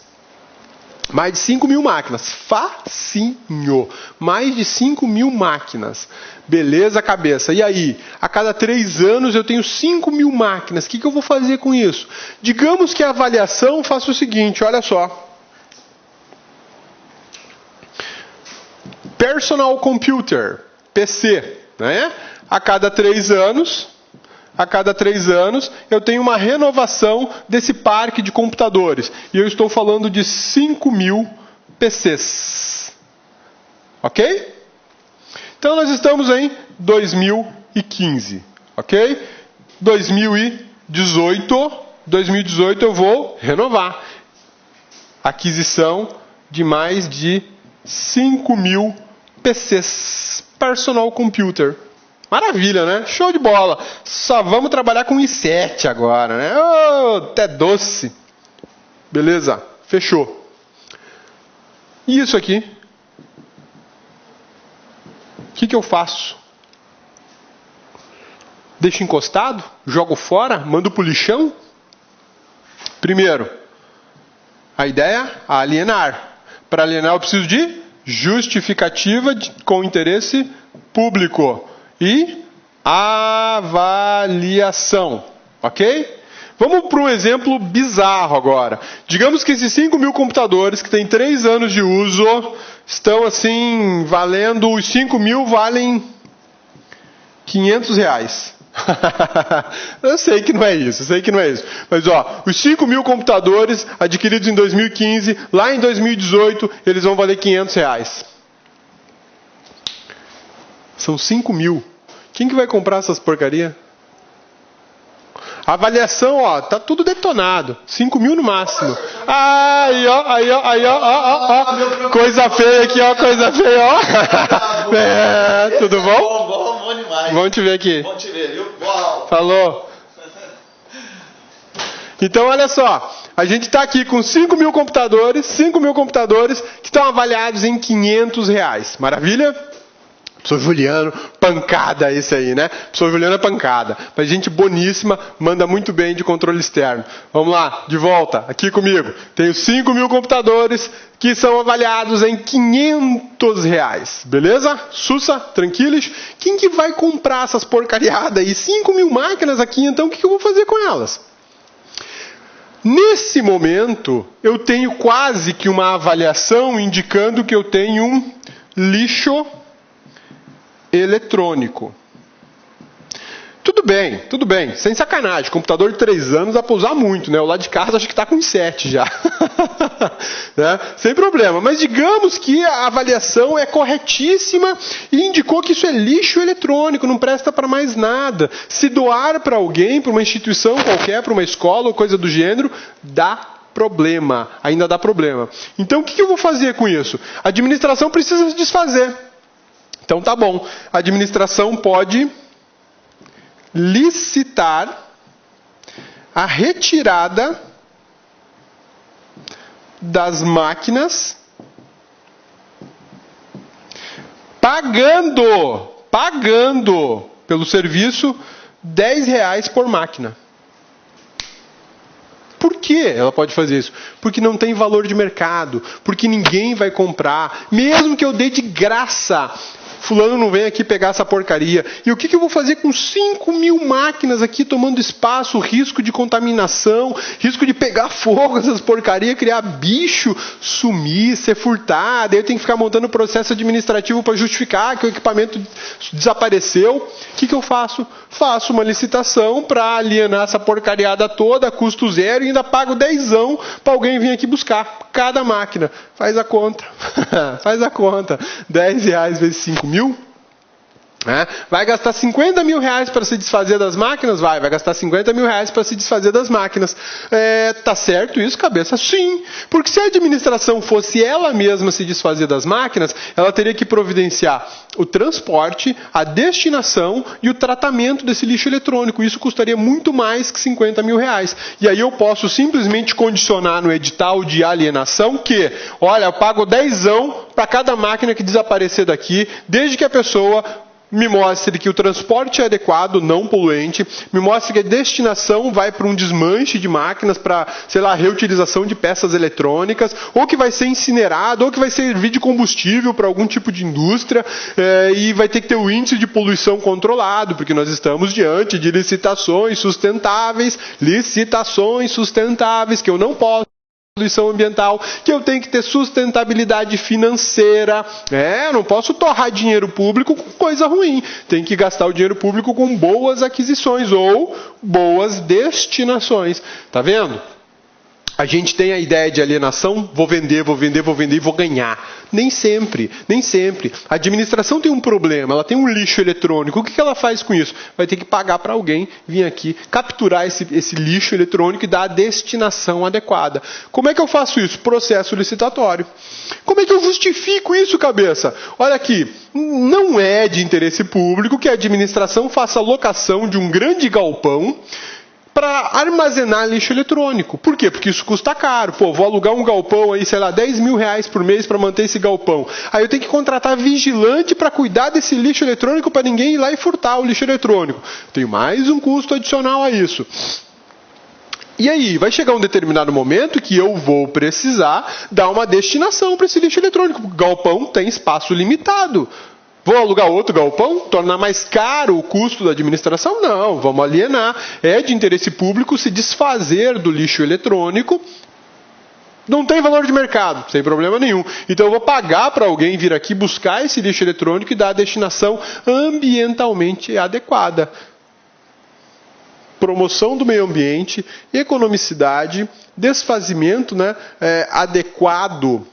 Mais de 5 mil máquinas. Facinho. Mais de 5 mil máquinas. Beleza, cabeça? E aí? A cada 3 anos eu tenho 5 mil máquinas. O que eu vou fazer com isso? Digamos que a avaliação faça o seguinte, olha só. Personal Computer, PC. Né? A cada 3 anos, eu tenho uma renovação desse parque de computadores. E eu estou falando de 5 mil PCs. Ok? Então nós estamos em 2015. Ok? 2018 eu vou renovar. Aquisição de mais de 5 mil PCs. Personal Computer. Maravilha, né? Show de bola. Só vamos trabalhar com i7 agora, né? Até doce. Beleza? Fechou. E isso aqui? O que eu faço? Deixo encostado? Jogo fora? Mando pro lixão? Primeiro, a ideia é alienar. Para alienar eu preciso de justificativa com interesse público e avaliação, ok? Vamos para um exemplo bizarro agora. Digamos que esses 5 mil computadores que têm 3 anos de uso estão assim valendo, os 5 mil valem R$500. Eu sei que não é isso, Mas os 5 mil computadores adquiridos em 2015, lá em 2018, eles vão valer R$500. São 5 mil. Quem que vai comprar essas porcaria? A avaliação, tá tudo detonado. 5 mil no máximo. Aí, ó. Coisa feia aqui, ó. Tudo bom? Bom demais. Vamos te ver aqui. Bom te ver, viu? Uau. Falou. Então, olha só. A gente está aqui com 5 mil computadores que estão avaliados em R$500. Maravilha? Professor Juliano, pancada esse aí, né? Professor Juliano é pancada. Mas gente boníssima, manda muito bem de controle externo. Vamos lá, de volta, aqui comigo. Tenho 5.000 computadores que são avaliados em R$500. Beleza? Sussa, tranquilos? Quem que vai comprar essas porcariadas aí? 5.000 máquinas aqui, então o que eu vou fazer com elas? Nesse momento, eu tenho quase que uma avaliação indicando que eu tenho um lixo eletrônico. Tudo bem, sem sacanagem. Computador de 3 anos dá para usar muito, né? O lado de casa acho que está com 7 já. Né? Sem problema. Mas digamos que a avaliação é corretíssima e indicou que isso é lixo eletrônico, não presta para mais nada. Se doar para alguém, para uma instituição qualquer, para uma escola ou coisa do gênero, dá problema. Ainda dá problema. Então o que eu vou fazer com isso? A administração precisa se desfazer. Então tá bom. A administração pode licitar a retirada das máquinas pagando pelo serviço R$10 por máquina. Por que ela pode fazer isso? Porque não tem valor de mercado, porque ninguém vai comprar, mesmo que eu dê de graça. Fulano não vem aqui pegar essa porcaria. E o que eu vou fazer com 5.000 máquinas aqui tomando espaço, risco de contaminação, risco de pegar fogo essas porcarias, criar bicho, sumir, ser furtado. Aí eu tenho que ficar montando processo administrativo para justificar que o equipamento desapareceu. O que eu faço? Faço uma licitação para alienar essa porcariada toda a custo zero e ainda pago 10ão para alguém vir aqui buscar cada máquina. Faz a conta. Faz a conta. R$10 vezes 5.000. Vai gastar R$50.000 para se desfazer das máquinas? Vai gastar R$50.000 para se desfazer das máquinas. Tá certo isso, cabeça? Sim. Porque se a administração fosse ela mesma se desfazer das máquinas, ela teria que providenciar o transporte, a destinação e o tratamento desse lixo eletrônico. Isso custaria muito mais que R$50.000. E aí eu posso simplesmente condicionar no edital de alienação que, olha, eu pago 10ão para cada máquina que desaparecer daqui, desde que a pessoa me mostre que o transporte é adequado, não poluente, me mostre que a destinação vai para um desmanche de máquinas, para, sei lá, reutilização de peças eletrônicas, ou que vai ser incinerado, ou que vai servir de combustível para algum tipo de indústria, e vai ter que ter o índice de poluição controlado, porque nós estamos diante de licitações sustentáveis, que eu não posso poluição ambiental, que eu tenho que ter sustentabilidade financeira. Não posso torrar dinheiro público com coisa ruim. Tem que gastar o dinheiro público com boas aquisições ou boas destinações. Tá vendo? A gente tem a ideia de alienação, vou vender e vou ganhar. Nem sempre. A administração tem um problema, ela tem um lixo eletrônico. O que ela faz com isso? Vai ter que pagar para alguém vir aqui, capturar esse lixo eletrônico e dar a destinação adequada. Como é que eu faço isso? Processo licitatório. Como é que eu justifico isso, cabeça? Olha aqui, não é de interesse público que a administração faça locação de um grande galpão para armazenar lixo eletrônico. Por quê? Porque isso custa caro. Vou alugar um galpão aí, sei lá, R$10.000 por mês para manter esse galpão. Aí eu tenho que contratar vigilante para cuidar desse lixo eletrônico para ninguém ir lá e furtar o lixo eletrônico. Tem mais um custo adicional a isso. E aí, vai chegar um determinado momento que eu vou precisar dar uma destinação para esse lixo eletrônico. O galpão tem espaço limitado. Vou alugar outro galpão? Tornar mais caro o custo da administração? Não, vamos alienar. É de interesse público se desfazer do lixo eletrônico. Não tem valor de mercado, sem problema nenhum. Então eu vou pagar para alguém vir aqui buscar esse lixo eletrônico e dar a destinação ambientalmente adequada. Promoção do meio ambiente, economicidade, desfazimento adequado.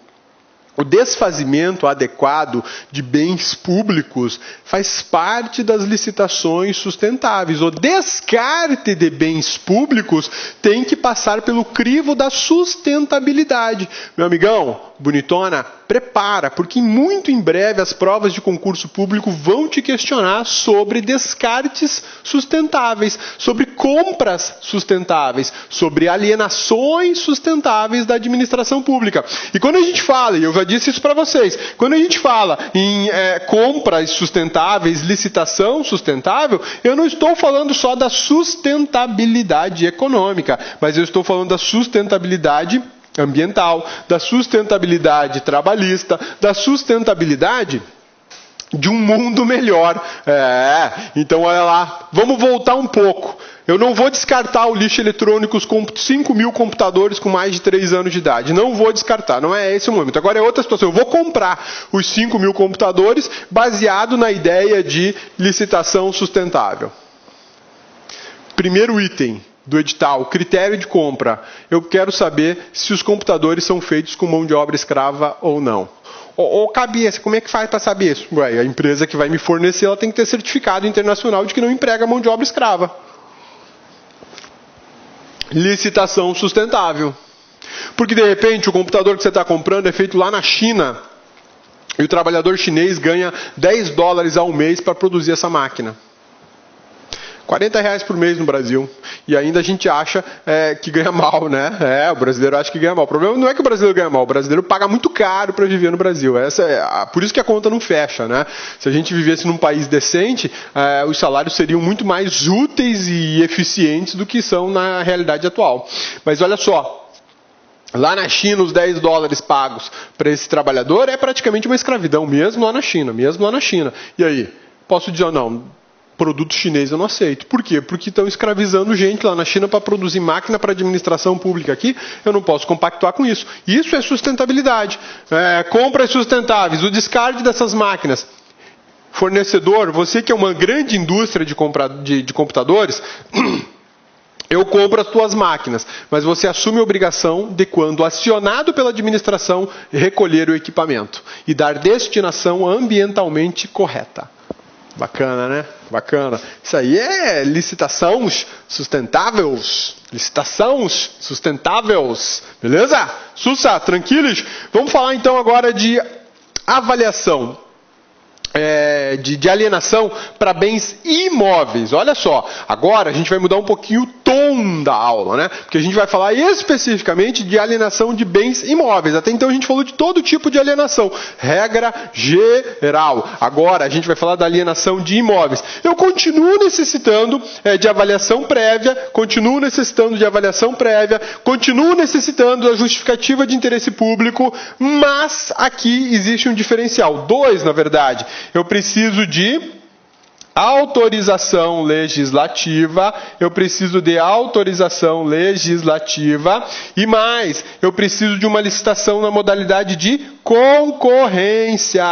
O desfazimento adequado de bens públicos faz parte das licitações sustentáveis. O descarte de bens públicos tem que passar pelo crivo da sustentabilidade. Meu amigão, bonitona, prepara, porque muito em breve as provas de concurso público vão te questionar sobre descartes sustentáveis, sobre compras sustentáveis, sobre alienações sustentáveis da administração pública. E quando a gente fala, e eu já disse isso para vocês. Quando a gente fala em compras sustentáveis, licitação sustentável, eu não estou falando só da sustentabilidade econômica, mas eu estou falando da sustentabilidade ambiental, da sustentabilidade trabalhista, da sustentabilidade de um mundo melhor. Então olha lá, vamos voltar um pouco. Eu não vou descartar o lixo eletrônico com 5 mil computadores com mais de 3 anos de idade. Não vou descartar, não é esse o momento. Agora é outra situação. Eu vou comprar os 5 mil computadores baseado na ideia de licitação sustentável. Primeiro item do edital, critério de compra. Eu quero saber se os computadores são feitos com mão de obra escrava ou não. Ô cabeça, como é que faz para saber isso? Ué, a empresa que vai me fornecer, ela tem que ter certificado internacional de que não emprega mão de obra escrava. Licitação sustentável. Porque de repente o computador que você está comprando é feito lá na China e o trabalhador chinês ganha $10 ao mês para produzir essa máquina. R$40 por mês no Brasil. E ainda a gente acha que ganha mal, né? O brasileiro acha que ganha mal. O problema não é que o brasileiro ganha mal, o brasileiro paga muito caro para viver no Brasil. Por isso que a conta não fecha, né? Se a gente vivesse num país decente, os salários seriam muito mais úteis e eficientes do que são na realidade atual. Mas olha só, lá na China, os $10 pagos para esse trabalhador é praticamente uma escravidão, mesmo lá na China. E aí? Posso dizer, não, produto chinês eu não aceito. Por quê? Porque estão escravizando gente lá na China para produzir máquina para administração pública aqui. Eu não posso compactuar com isso. Isso é sustentabilidade. Compras sustentáveis, o descarte dessas máquinas. Fornecedor, você que é uma grande indústria de computadores, eu compro as tuas máquinas, mas você assume a obrigação de, quando acionado pela administração, recolher o equipamento e dar destinação ambientalmente correta. Bacana, né? Bacana. Isso aí é licitações sustentáveis. Beleza? Sussa, tranquilos? Vamos falar então agora de avaliação. De alienação para bens imóveis. Olha só, agora a gente vai mudar um pouquinho o tom da aula, né? Porque a gente vai falar especificamente de alienação de bens imóveis. Até então a gente falou de todo tipo de alienação, regra geral. Agora a gente vai falar da alienação de imóveis. Eu continuo necessitando de avaliação prévia, continuo necessitando da justificativa de interesse público, mas aqui existe um diferencial. 2, na verdade. Eu preciso de autorização legislativa, e mais, eu preciso de uma licitação na modalidade de concorrência.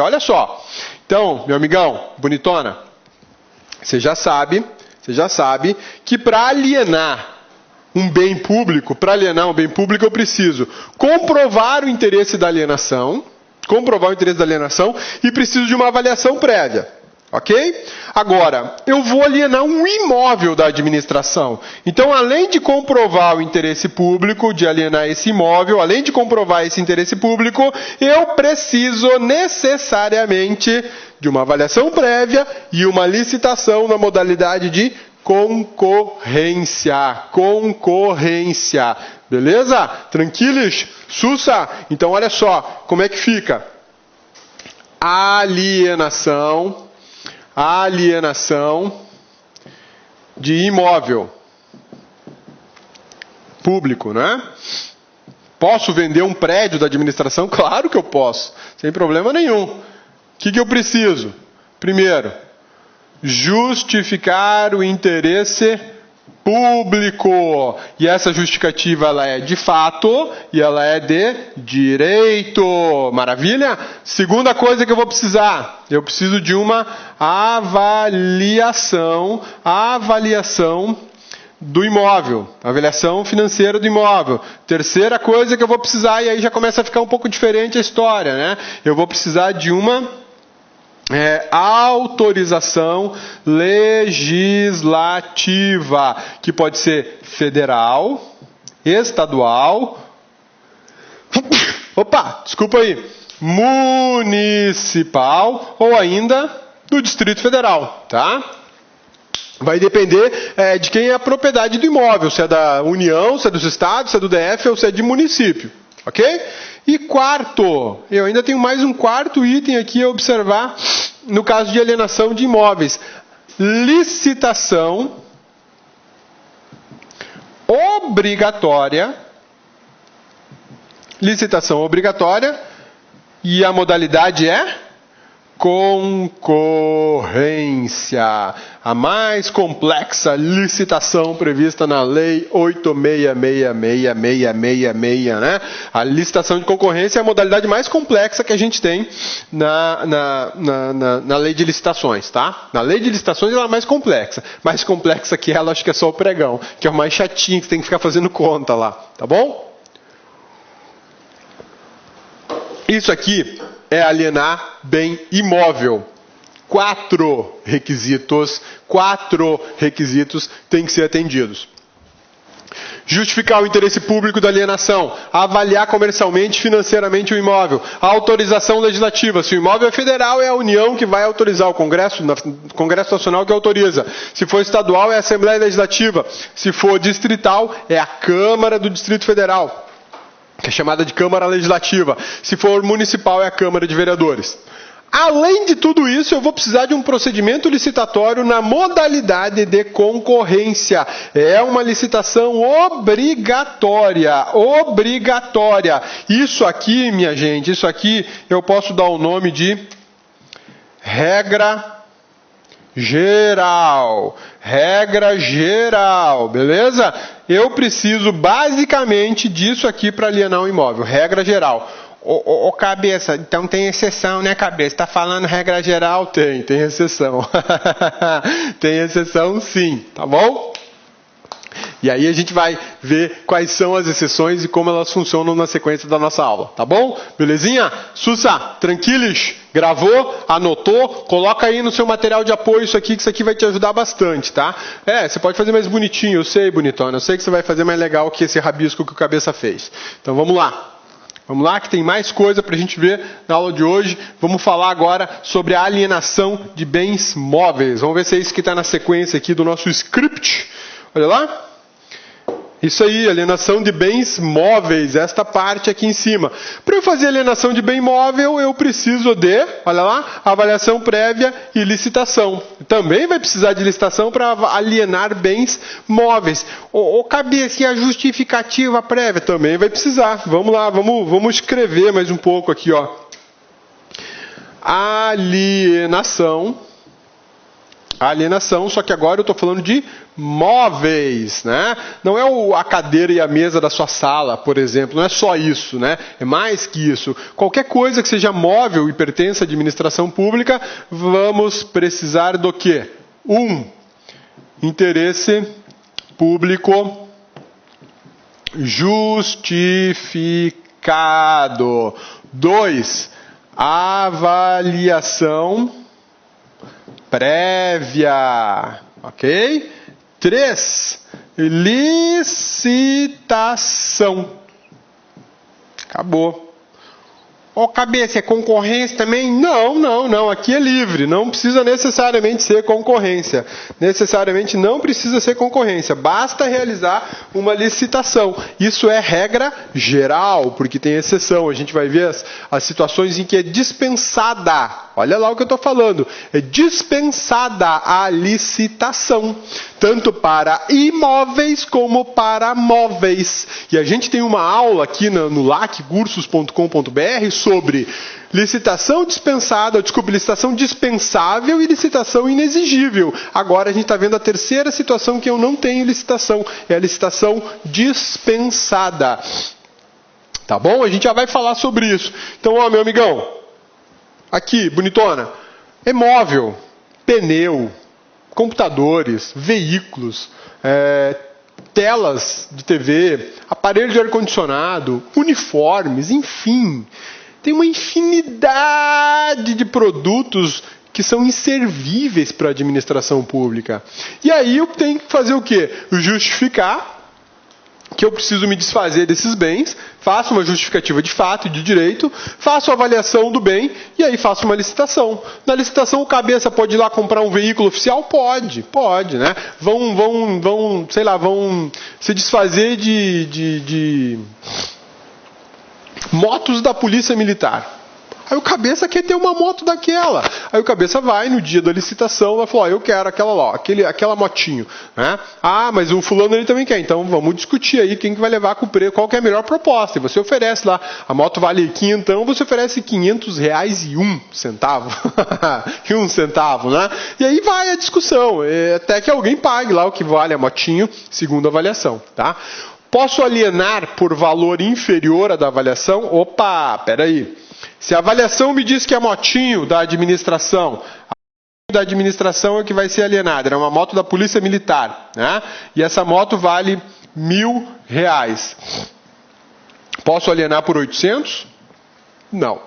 Olha só. Então, meu amigão, bonitona, você já sabe que para alienar um bem público, eu preciso comprovar o interesse da alienação e preciso de uma avaliação prévia. Ok? Agora, eu vou alienar um imóvel da administração. Então, além de comprovar o interesse público, de alienar esse imóvel, além de comprovar esse interesse público, eu preciso necessariamente de uma avaliação prévia e uma licitação na modalidade de concorrência. Beleza? Tranquilos? Sussa? Então, olha só, como é que fica? Alienação de imóvel público, né? Posso vender um prédio da administração? Claro que eu posso, sem problema nenhum. O que eu preciso? Primeiro, justificar o interesse público. E essa justificativa, ela é de fato e ela é de direito. Maravilha? Segunda coisa que eu vou precisar. Eu preciso de uma avaliação do imóvel. Avaliação financeira do imóvel. Terceira coisa que eu vou precisar, e aí já começa a ficar um pouco diferente a história, né? Eu vou precisar de uma autorização legislativa, que pode ser federal, estadual, municipal ou ainda do Distrito Federal, tá? Vai depender de quem é a propriedade do imóvel, se é da União, se é dos estados, se é do DF ou se é de município. Ok? E quarto, eu ainda tenho mais um quarto item aqui a observar no caso de alienação de imóveis. Licitação obrigatória. Licitação obrigatória. E a modalidade é concorrência. A mais complexa licitação prevista na Lei 866666, né? A licitação de concorrência é a modalidade mais complexa que a gente tem na Lei de Licitações, tá? Na Lei de Licitações ela é mais complexa. Mais complexa que ela, acho que é só o pregão, que é o mais chatinho, que você tem que ficar fazendo conta lá, tá bom? Isso aqui é alienar bem imóvel. 4 requisitos têm que ser atendidos. Justificar o interesse público da alienação, avaliar comercialmente e financeiramente o imóvel, a autorização legislativa. Se o imóvel é federal, é a União que vai autorizar, o Congresso Nacional que autoriza. Se for estadual, é a Assembleia Legislativa. Se for distrital, é a Câmara do Distrito Federal, que é chamada de Câmara Legislativa. Se for municipal, é a Câmara de Vereadores. Além de tudo isso, eu vou precisar de um procedimento licitatório na modalidade de concorrência. É uma licitação obrigatória. Obrigatória. Isso aqui, minha gente, isso aqui eu posso dar o nome de regra geral. Regra geral, beleza? Eu preciso basicamente disso aqui para alienar um imóvel. Regra geral. Ô, cabeça, então tem exceção, né, cabeça? Tá falando regra geral? Tem exceção. Tem exceção sim, tá bom? E aí a gente vai ver quais são as exceções e como elas funcionam na sequência da nossa aula, tá bom? Belezinha? Sussa, tranquilos? Gravou? Anotou? Coloca aí no seu material de apoio isso aqui, que isso aqui vai te ajudar bastante, tá? Você pode fazer mais bonitinho, eu sei, bonitona. Eu sei que você vai fazer mais legal que esse rabisco que o cabeça fez. Então vamos lá. Vamos lá, que tem mais coisa para a gente ver na aula de hoje. Vamos falar agora sobre a alienação de bens móveis. Vamos ver se é isso que está na sequência aqui do nosso script. Olha lá. Isso aí, alienação de bens móveis, esta parte aqui em cima. Para eu fazer alienação de bem móvel, eu preciso de, olha lá, avaliação prévia e licitação. Também vai precisar de licitação para alienar bens móveis. Cabeça, e a justificativa prévia? Também vai precisar. Vamos lá, vamos escrever mais um pouco aqui, ó. Alienação, só que agora eu estou falando de móveis, né? Não é a cadeira e a mesa da sua sala, por exemplo, não é só isso, né? É mais que isso. Qualquer coisa que seja móvel e pertença à administração pública, vamos precisar do quê? 1. Interesse público justificado. 2. Avaliação prévia, ok? 3. Licitação. Acabou. Cabeça, é concorrência também? Não. Aqui é livre. Não precisa necessariamente ser concorrência. Necessariamente não precisa ser concorrência. Basta realizar uma licitação. Isso é regra geral, porque tem exceção. A gente vai ver as situações em que é dispensada. Olha lá o que eu estou falando. É dispensada a licitação. Tanto para imóveis como para móveis. E a gente tem uma aula aqui no laccursos.com.br sobre licitação licitação dispensável e licitação inexigível. Agora a gente está vendo a terceira situação que eu não tenho licitação. É a licitação dispensada. Tá bom? A gente já vai falar sobre isso. Então, ó, meu amigão. Aqui, bonitona. É móvel, pneu, computadores, veículos, telas de TV, aparelho de ar-condicionado, uniformes, enfim. Tem uma infinidade de produtos que são inservíveis para a administração pública. E aí eu tenho que fazer o quê? Justificar que eu preciso me desfazer desses bens, faço uma justificativa de fato e de direito, faço a avaliação do bem e aí faço uma licitação. Na licitação o cabeça pode ir lá comprar um veículo oficial? Pode, né? Vão, sei lá, vão se desfazer de Motos da Polícia Militar. Aí o cabeça quer ter uma moto daquela. Aí o cabeça vai no dia da licitação, vai falar, eu quero aquela lá, aquela motinho. Né? Ah, mas o fulano ele também quer. Então vamos discutir aí quem que vai levar com o preço, qual que é a melhor proposta. E você oferece lá, a moto vale 500, então você oferece R$500,01. E 1 centavo, né? E aí vai a discussão, até que alguém pague lá o que vale a motinho, segundo a avaliação. Tá? Posso alienar por valor inferior à da avaliação? Opa, peraí. Se a avaliação me diz que é motinho da administração, a da administração é que vai ser alienada. Era uma moto da Polícia Militar. Né? E essa moto vale R$1.000. Posso alienar por 800? Não.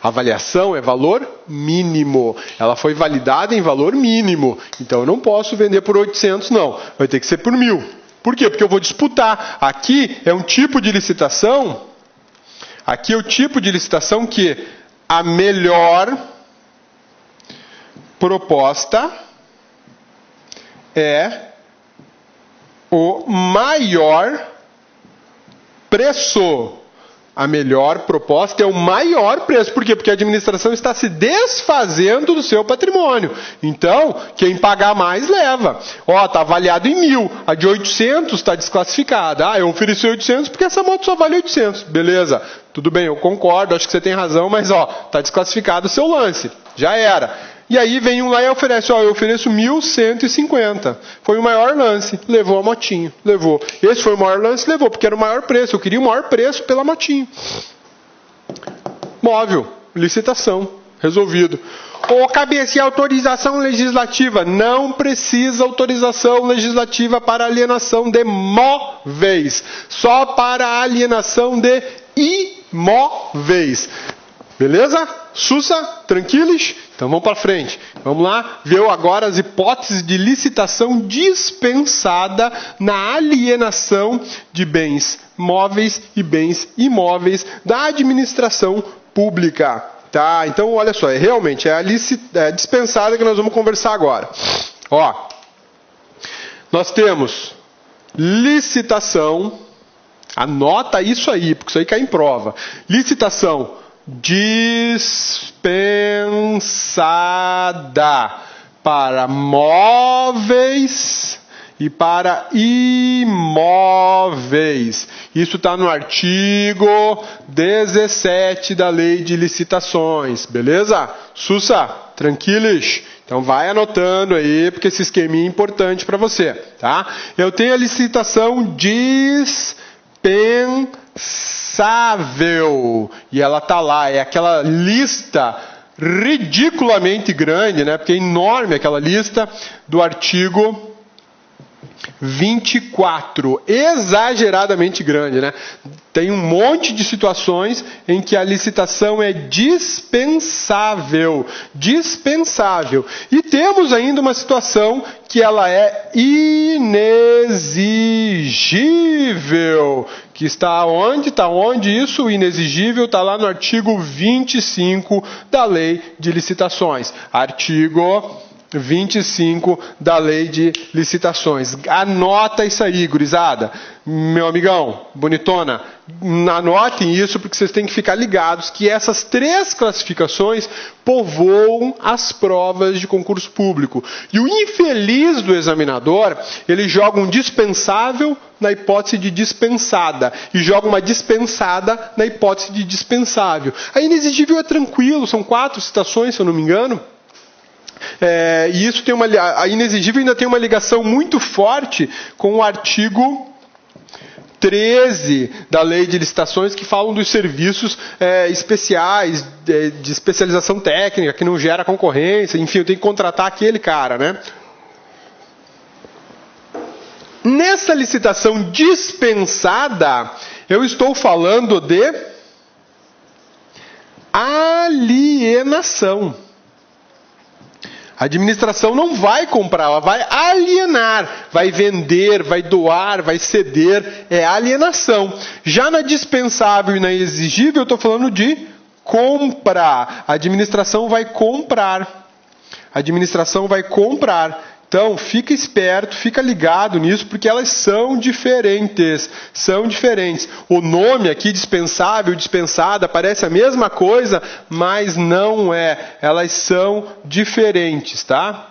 A avaliação é valor mínimo. Ela foi validada em valor mínimo. Então eu não posso vender por 800, não. Vai ter que ser por 1.000. Por quê? Porque eu vou disputar. Aqui é um tipo de licitação... Aqui é o tipo de licitação que a melhor proposta é o maior preço. A melhor proposta é o maior preço. Por quê? Porque a administração está se desfazendo do seu patrimônio. Então, quem pagar mais leva. Ó, está avaliado em 1.000. A de 800 está desclassificada. Ah, eu ofereci 800 porque essa moto só vale 800. Beleza. Tudo bem, eu concordo, acho que você tem razão, mas ó, está desclassificado o seu lance. Já era. E aí vem um lá e oferece, ó, eu ofereço 1.150. Foi o maior lance, levou a motinho, levou. Esse foi o maior lance, levou, porque era o maior preço, eu queria o maior preço pela motinho. Móvel, licitação, resolvido. Ô, cabeça, e autorização legislativa? Não precisa autorização legislativa para alienação de móveis. Só para alienação de imóveis. Beleza? Sussa? Tranquilos? Então vamos para frente. Vamos lá ver agora as hipóteses de licitação dispensada na alienação de bens móveis e bens imóveis da administração pública. Tá? Então, olha só, realmente é a dispensada que nós vamos conversar agora. Ó, nós temos licitação, anota isso aí, porque isso aí cai em prova. Licitação dispensada para móveis e para imóveis. Isso está no artigo 17 da Lei de Licitações. Beleza? Sussa, tranquilos? Então vai anotando aí, porque esse esqueminha é importante para você. Tá? Eu tenho a licitação dispensável. E ela está lá. É aquela lista ridiculamente grande, né? Porque é enorme aquela lista do artigo 24, exageradamente grande, né? Tem um monte de situações em que a licitação é dispensável. Dispensável. E temos ainda uma situação que ela é inexigível. Que está onde? Está onde isso? O inexigível está lá no artigo 25 da Lei de Licitações. Artigo 25 da Lei de Licitações. Anota isso aí, gurizada. Meu amigão, bonitona, anotem isso porque vocês têm que ficar ligados que essas três classificações povoam as provas de concurso público. E o infeliz do examinador, ele joga um dispensável na hipótese de dispensada e joga uma dispensada na hipótese de dispensável. A inexigível é tranquilo, são 4 citações, se eu não me engano. E isso tem a inexigível ainda tem uma ligação muito forte com o artigo 13 da Lei de Licitações, que falam dos serviços especiais, de especialização técnica, que não gera concorrência, enfim, eu tenho que contratar aquele cara, né? Nessa licitação dispensada, eu estou falando de alienação. A administração não vai comprar, ela vai alienar, vai vender, vai doar, vai ceder, é alienação. Já na dispensável e na exigível, eu estou falando de compra. A administração vai comprar. A administração vai comprar. Então, fica esperto, fica ligado nisso, porque elas são diferentes. São diferentes. O nome aqui, dispensável, dispensada, parece a mesma coisa, mas não é. Elas são diferentes, tá?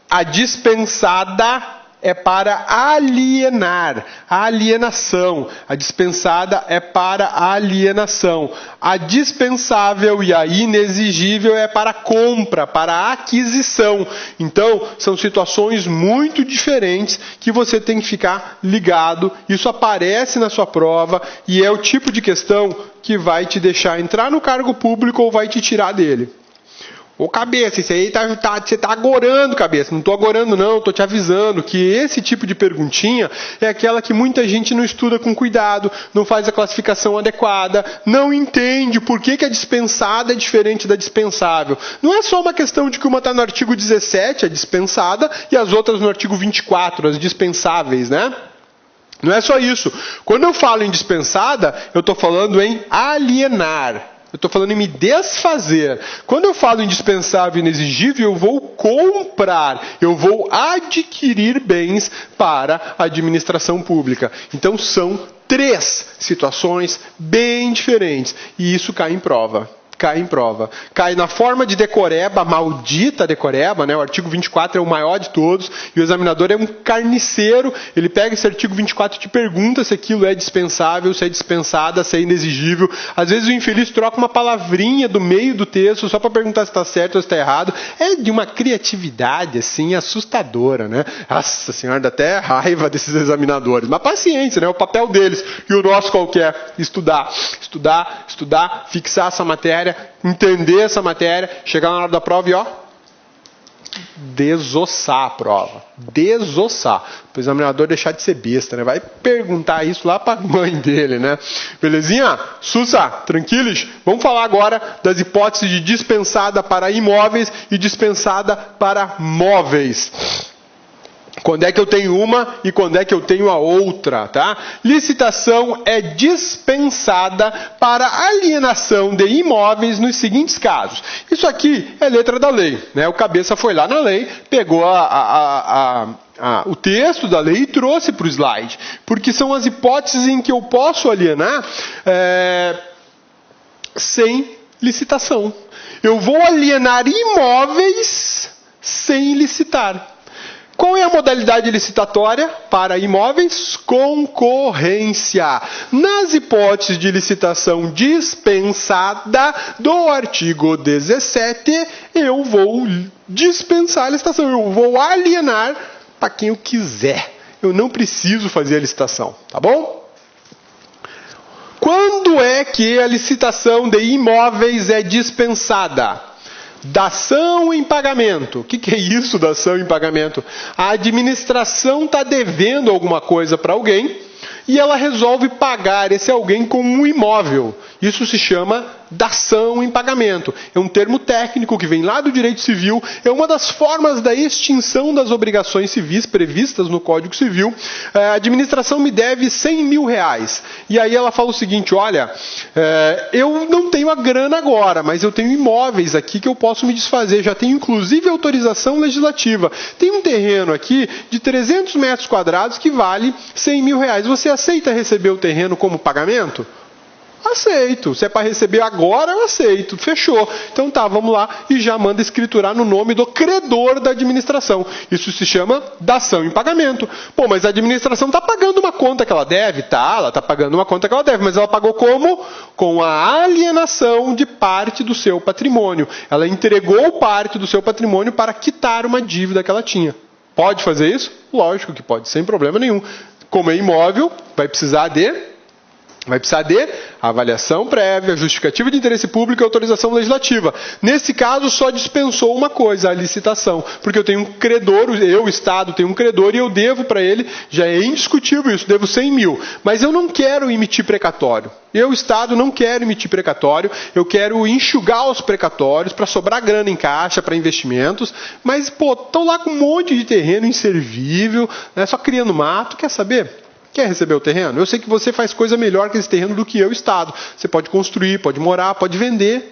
A dispensada é para alienar, a alienação. A dispensada é para alienação. A dispensável e a inexigível é para compra, para aquisição. Então, são situações muito diferentes que você tem que ficar ligado. Isso aparece na sua prova e é o tipo de questão que vai te deixar entrar no cargo público ou vai te tirar dele. Ô cabeça, isso aí você tá agorando, cabeça. Não tô agorando não, tô te avisando que esse tipo de perguntinha é aquela que muita gente não estuda com cuidado, não faz a classificação adequada, não entende por que a dispensada é diferente da dispensável. Não é só uma questão de que uma está no artigo 17, a dispensada, e as outras no artigo 24, as dispensáveis, né? Não é só isso. Quando eu falo em dispensada, eu estou falando em alienar. Eu estou falando em me desfazer. Quando eu falo indispensável e inexigível, eu vou comprar, eu vou adquirir bens para a administração pública. Então são 3 situações bem diferentes. E isso cai em prova. Cai em prova. Cai na forma de decoreba, a maldita decoreba, né? O artigo 24 é o maior de todos, e o examinador é um carniceiro, ele pega esse artigo 24 e te pergunta se aquilo é dispensável, se é dispensada, se é inexigível. Às vezes o infeliz troca uma palavrinha do meio do texto só para perguntar se está certo ou se está errado. É de uma criatividade, assim, assustadora, né? Nossa senhora, dá até raiva desses examinadores. Mas paciência, né? O papel deles e o nosso qualquer. Estudar, fixar essa matéria, entender essa matéria, chegar na hora da prova e desossar a prova. Desossar. Para o examinador deixar de ser besta, né? Vai perguntar isso lá para a mãe dele, né? Belezinha? Sussa, tranquilos? Vamos falar agora das hipóteses de dispensada para imóveis e dispensada para móveis. Quando é que eu tenho uma e quando é que eu tenho a outra, tá? Licitação é dispensada para alienação de imóveis nos seguintes casos. Isso aqui é letra da lei, né? O cabeça foi lá na lei, pegou o texto da lei e trouxe para o slide. Porque são as hipóteses em que eu posso alienar sem licitação. Eu vou alienar imóveis sem licitar. Qual é a modalidade licitatória para imóveis? Concorrência. Nas hipóteses de licitação dispensada do artigo 17, eu vou dispensar a licitação, eu vou alienar para quem eu quiser. Eu não preciso fazer a licitação, tá bom? Quando é que a licitação de imóveis é dispensada? Dação em pagamento. O que é isso, dação em pagamento? A administração está devendo alguma coisa para alguém e ela resolve pagar esse alguém com um imóvel. Isso se chama dação em pagamento. É um termo técnico que vem lá do direito civil, é uma das formas da extinção das obrigações civis previstas no Código Civil. A administração me deve 100 mil reais. E aí ela fala o seguinte, olha, eu não tenho a grana agora, mas eu tenho imóveis aqui que eu posso me desfazer, já tenho inclusive autorização legislativa. Tem um terreno aqui de 300 metros quadrados que vale 100 mil reais. Você aceita receber o terreno como pagamento? Aceito. Se é para receber agora, eu aceito. Fechou. Então tá, vamos lá e já manda escriturar no nome do credor da administração. Isso se chama dação em pagamento. Pô, mas a administração está pagando uma conta que ela deve? Tá, ela está pagando uma conta que ela deve, mas ela pagou como? Com a alienação de parte do seu patrimônio. Ela entregou parte do seu patrimônio para quitar uma dívida que ela tinha. Pode fazer isso? Lógico que pode, sem problema nenhum. Como é imóvel, vai precisar de avaliação prévia, justificativa de interesse público e autorização legislativa. Nesse caso, só dispensou uma coisa, a licitação. Porque eu tenho um credor, eu, Estado, tenho um credor e eu devo para ele, já é indiscutível isso, devo 100 mil. Mas eu não quero emitir precatório. Eu, Estado, não quero emitir precatório, eu quero enxugar os precatórios para sobrar grana em caixa, para investimentos. Mas, estou lá com um monte de terreno inservível, né, só criando mato, quer saber? Quer receber o terreno? Eu sei que você faz coisa melhor que esse terreno do que eu, Estado. Você pode construir, pode morar, pode vender.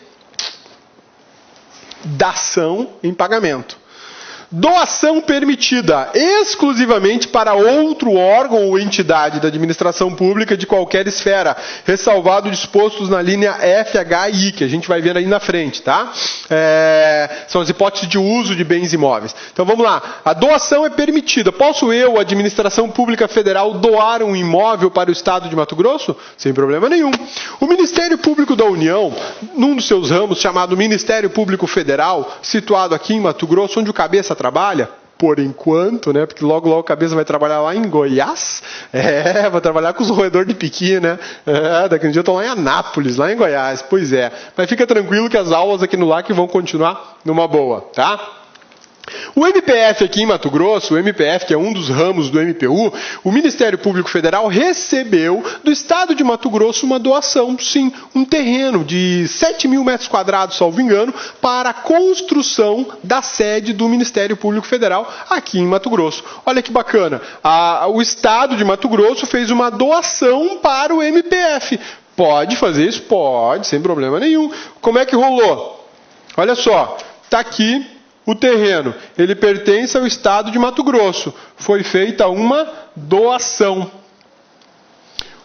dação em pagamento. Doação permitida exclusivamente para outro órgão ou entidade da administração pública de qualquer esfera, ressalvado dispostos na linha F, H e I, que a gente vai ver aí na frente, tá? São as hipóteses de uso de bens imóveis. Então vamos lá. A doação é permitida. Posso eu, administração pública federal, doar um imóvel para o Estado de Mato Grosso? Sem problema nenhum. O Ministério Público da União, num dos seus ramos, chamado Ministério Público Federal, situado aqui em Mato Grosso, onde o cabeça trabalha, por enquanto, né? Porque logo o cabeça vai trabalhar lá em Goiás. Vai trabalhar com os roedores de piqui, né? Daqui a um dia eu estou lá em Anápolis, lá em Goiás. Pois é. Mas fica tranquilo que as aulas aqui no LAC vão continuar numa boa, tá? O MPF aqui em Mato Grosso, o MPF, que é um dos ramos do MPU, o Ministério Público Federal recebeu do Estado de Mato Grosso uma doação, sim, um terreno de 7 mil metros quadrados, salvo engano, para a construção da sede do Ministério Público Federal aqui em Mato Grosso. Olha que bacana, o Estado de Mato Grosso fez uma doação para o MPF. Pode fazer isso? Pode, sem problema nenhum. Como é que rolou? Olha só, está aqui o terreno, ele pertence ao Estado de Mato Grosso. Foi feita uma doação.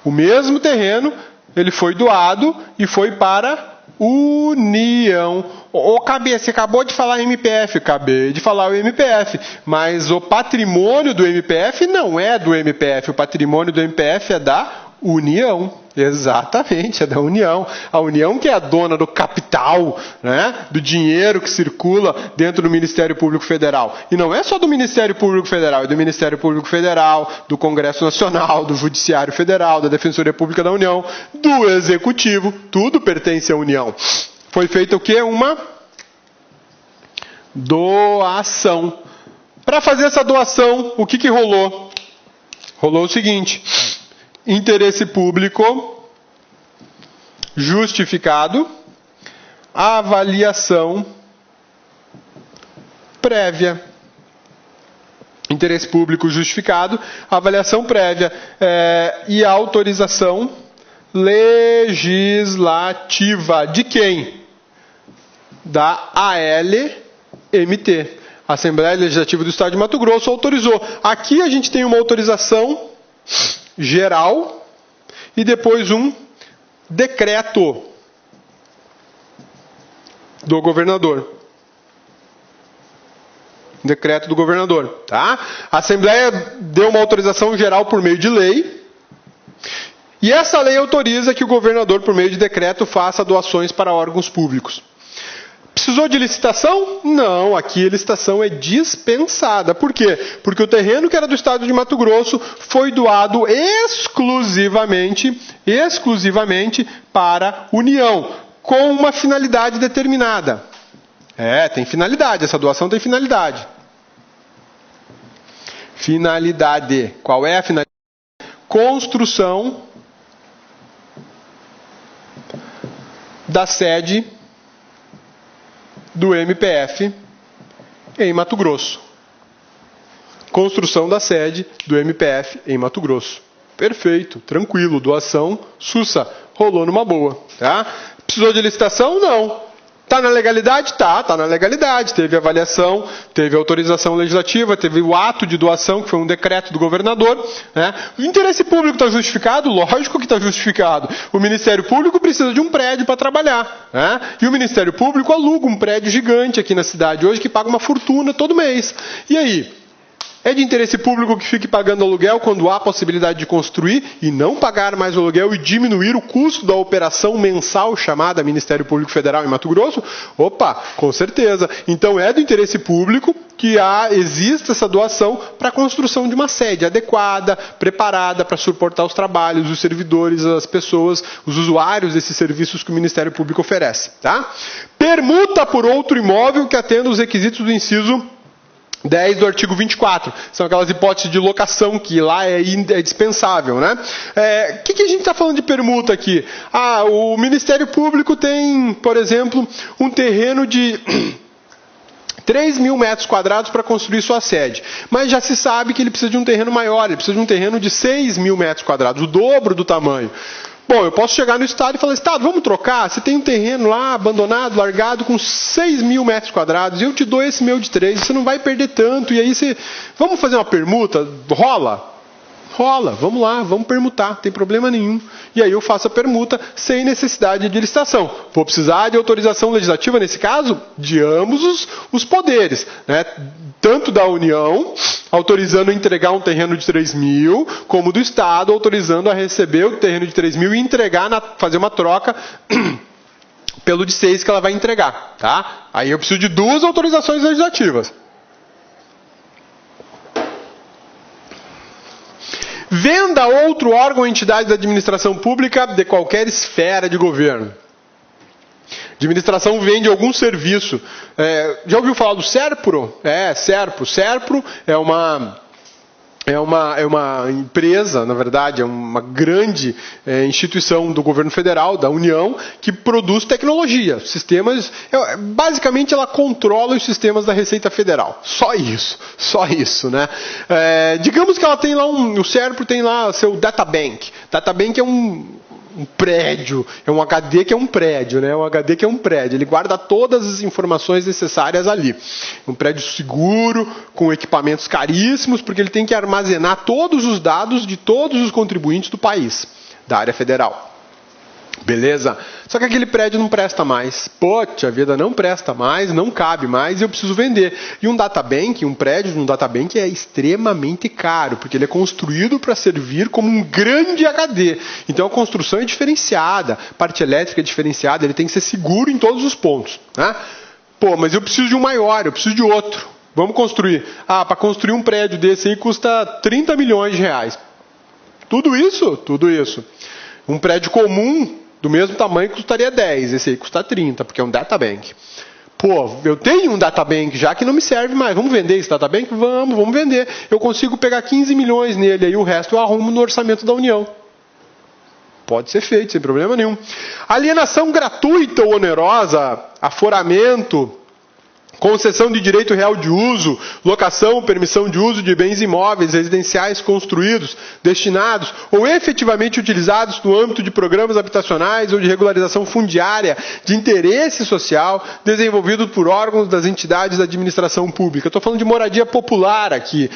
O mesmo terreno, ele foi doado e foi para União. Ô cabeça, você acabou de falar MPF. Acabei de falar o MPF. Mas o patrimônio do MPF não é do MPF. O patrimônio do MPF é da União. Exatamente, é da União. A União que é a dona do capital, né, do dinheiro que circula dentro do Ministério Público Federal. E não é só do Ministério Público Federal, é do Ministério Público Federal, do Congresso Nacional, do Judiciário Federal, da Defensoria Pública da União, do Executivo, tudo pertence à União. Foi feita o quê? Uma doação. Para fazer essa doação, o que rolou? Rolou o seguinte: interesse público justificado, avaliação prévia. Interesse público justificado, avaliação prévia e autorização legislativa. De quem? Da ALMT. Assembleia Legislativa do Estado de Mato Grosso autorizou. Aqui a gente tem uma autorização geral e depois um decreto do governador. Decreto do governador, tá? A Assembleia deu uma autorização geral por meio de lei e essa lei autoriza que o governador, por meio de decreto, faça doações para órgãos públicos. Precisou de licitação? Não, aqui a licitação é dispensada. Por quê? Porque o terreno que era do Estado de Mato Grosso foi doado exclusivamente para a União, com uma finalidade determinada. Tem finalidade, essa doação tem finalidade. Finalidade. Qual é a finalidade? Construção da sede do MPF em Mato Grosso. Construção da sede do MPF em Mato Grosso. Perfeito, tranquilo, doação, sussa, rolou numa boa. Tá? Precisou de licitação? Não. Está na legalidade? Tá na legalidade. Teve avaliação, teve autorização legislativa, teve o ato de doação, que foi um decreto do governador. Né? O interesse público está justificado? Lógico que está justificado. O Ministério Público precisa de um prédio para trabalhar. Né? E o Ministério Público aluga um prédio gigante aqui na cidade hoje que paga uma fortuna todo mês. E aí? É de interesse público que fique pagando aluguel quando há possibilidade de construir e não pagar mais aluguel e diminuir o custo da operação mensal chamada Ministério Público Federal em Mato Grosso? Opa, com certeza. Então é do interesse público que exista essa doação para a construção de uma sede adequada, preparada para suportar os trabalhos, os servidores, as pessoas, os usuários desses serviços que o Ministério Público oferece. Tá? Permuta por outro imóvel que atenda os requisitos do inciso 10 do artigo 24. São aquelas hipóteses de locação que lá é dispensável, né? Que a gente está falando de permuta aqui? O Ministério Público tem, por exemplo, um terreno de 3 mil metros quadrados para construir sua sede. Mas já se sabe que ele precisa de um terreno maior, ele precisa de um terreno de 6 mil metros quadrados, o dobro do tamanho. Bom, eu posso chegar no Estado e falar, Estado, vamos trocar? Você tem um terreno lá, abandonado, largado, com 6 mil metros quadrados, eu te dou esse meu de 3, você não vai perder tanto, e aí você... Vamos fazer uma permuta? Rola? Rola, vamos lá, vamos permutar, não tem problema nenhum. E aí eu faço a permuta sem necessidade de licitação. Vou precisar de autorização legislativa, nesse caso, de ambos os poderes, né? Tanto da União, autorizando a entregar um terreno de 3 mil, como do Estado, autorizando a receber o terreno de 3 mil e entregar, fazer uma troca pelo de 6 que ela vai entregar. Tá? Aí eu preciso de 2 autorizações legislativas. Venda a outro órgão ou entidade da administração pública de qualquer esfera de governo. Administração vende algum serviço. Já ouviu falar do SERPRO? SERPRO. SERPRO é uma empresa, na verdade, é uma grande instituição do governo federal, da União, que produz tecnologia, sistemas, basicamente ela controla os sistemas da Receita Federal. Só isso, né? Digamos que ela tem lá o SERPRO tem lá seu databank. Databank é um prédio, é um HD que é um prédio, né? Um HD que é um prédio. Ele guarda todas as informações necessárias ali. Um prédio seguro, com equipamentos caríssimos, porque ele tem que armazenar todos os dados de todos os contribuintes do país, da área federal. Beleza? Só que aquele prédio não presta mais. Poxa vida, não presta mais, não cabe mais e eu preciso vender. E um databank, um prédio de um databank é extremamente caro, porque ele é construído para servir como um grande HD. Então a construção é diferenciada, parte elétrica é diferenciada, ele tem que ser seguro em todos os pontos. Né? Mas eu preciso de um maior, eu preciso de outro. Vamos construir. Para construir um prédio desse aí custa 30 milhões de reais. Tudo isso? Tudo isso. Um prédio comum do mesmo tamanho custaria 10, esse aí custa 30, porque é um databank. Eu tenho um databank já que não me serve mais. Vamos vender esse databank? Vamos vender. Eu consigo pegar 15 milhões nele, aí o resto eu arrumo no orçamento da União. Pode ser feito, sem problema nenhum. Alienação gratuita ou onerosa, aforamento, concessão de direito real de uso, locação, permissão de uso de bens imóveis residenciais construídos, destinados ou efetivamente utilizados no âmbito de programas habitacionais ou de regularização fundiária de interesse social desenvolvido por órgãos das entidades da administração pública. Estou falando de moradia popular aqui.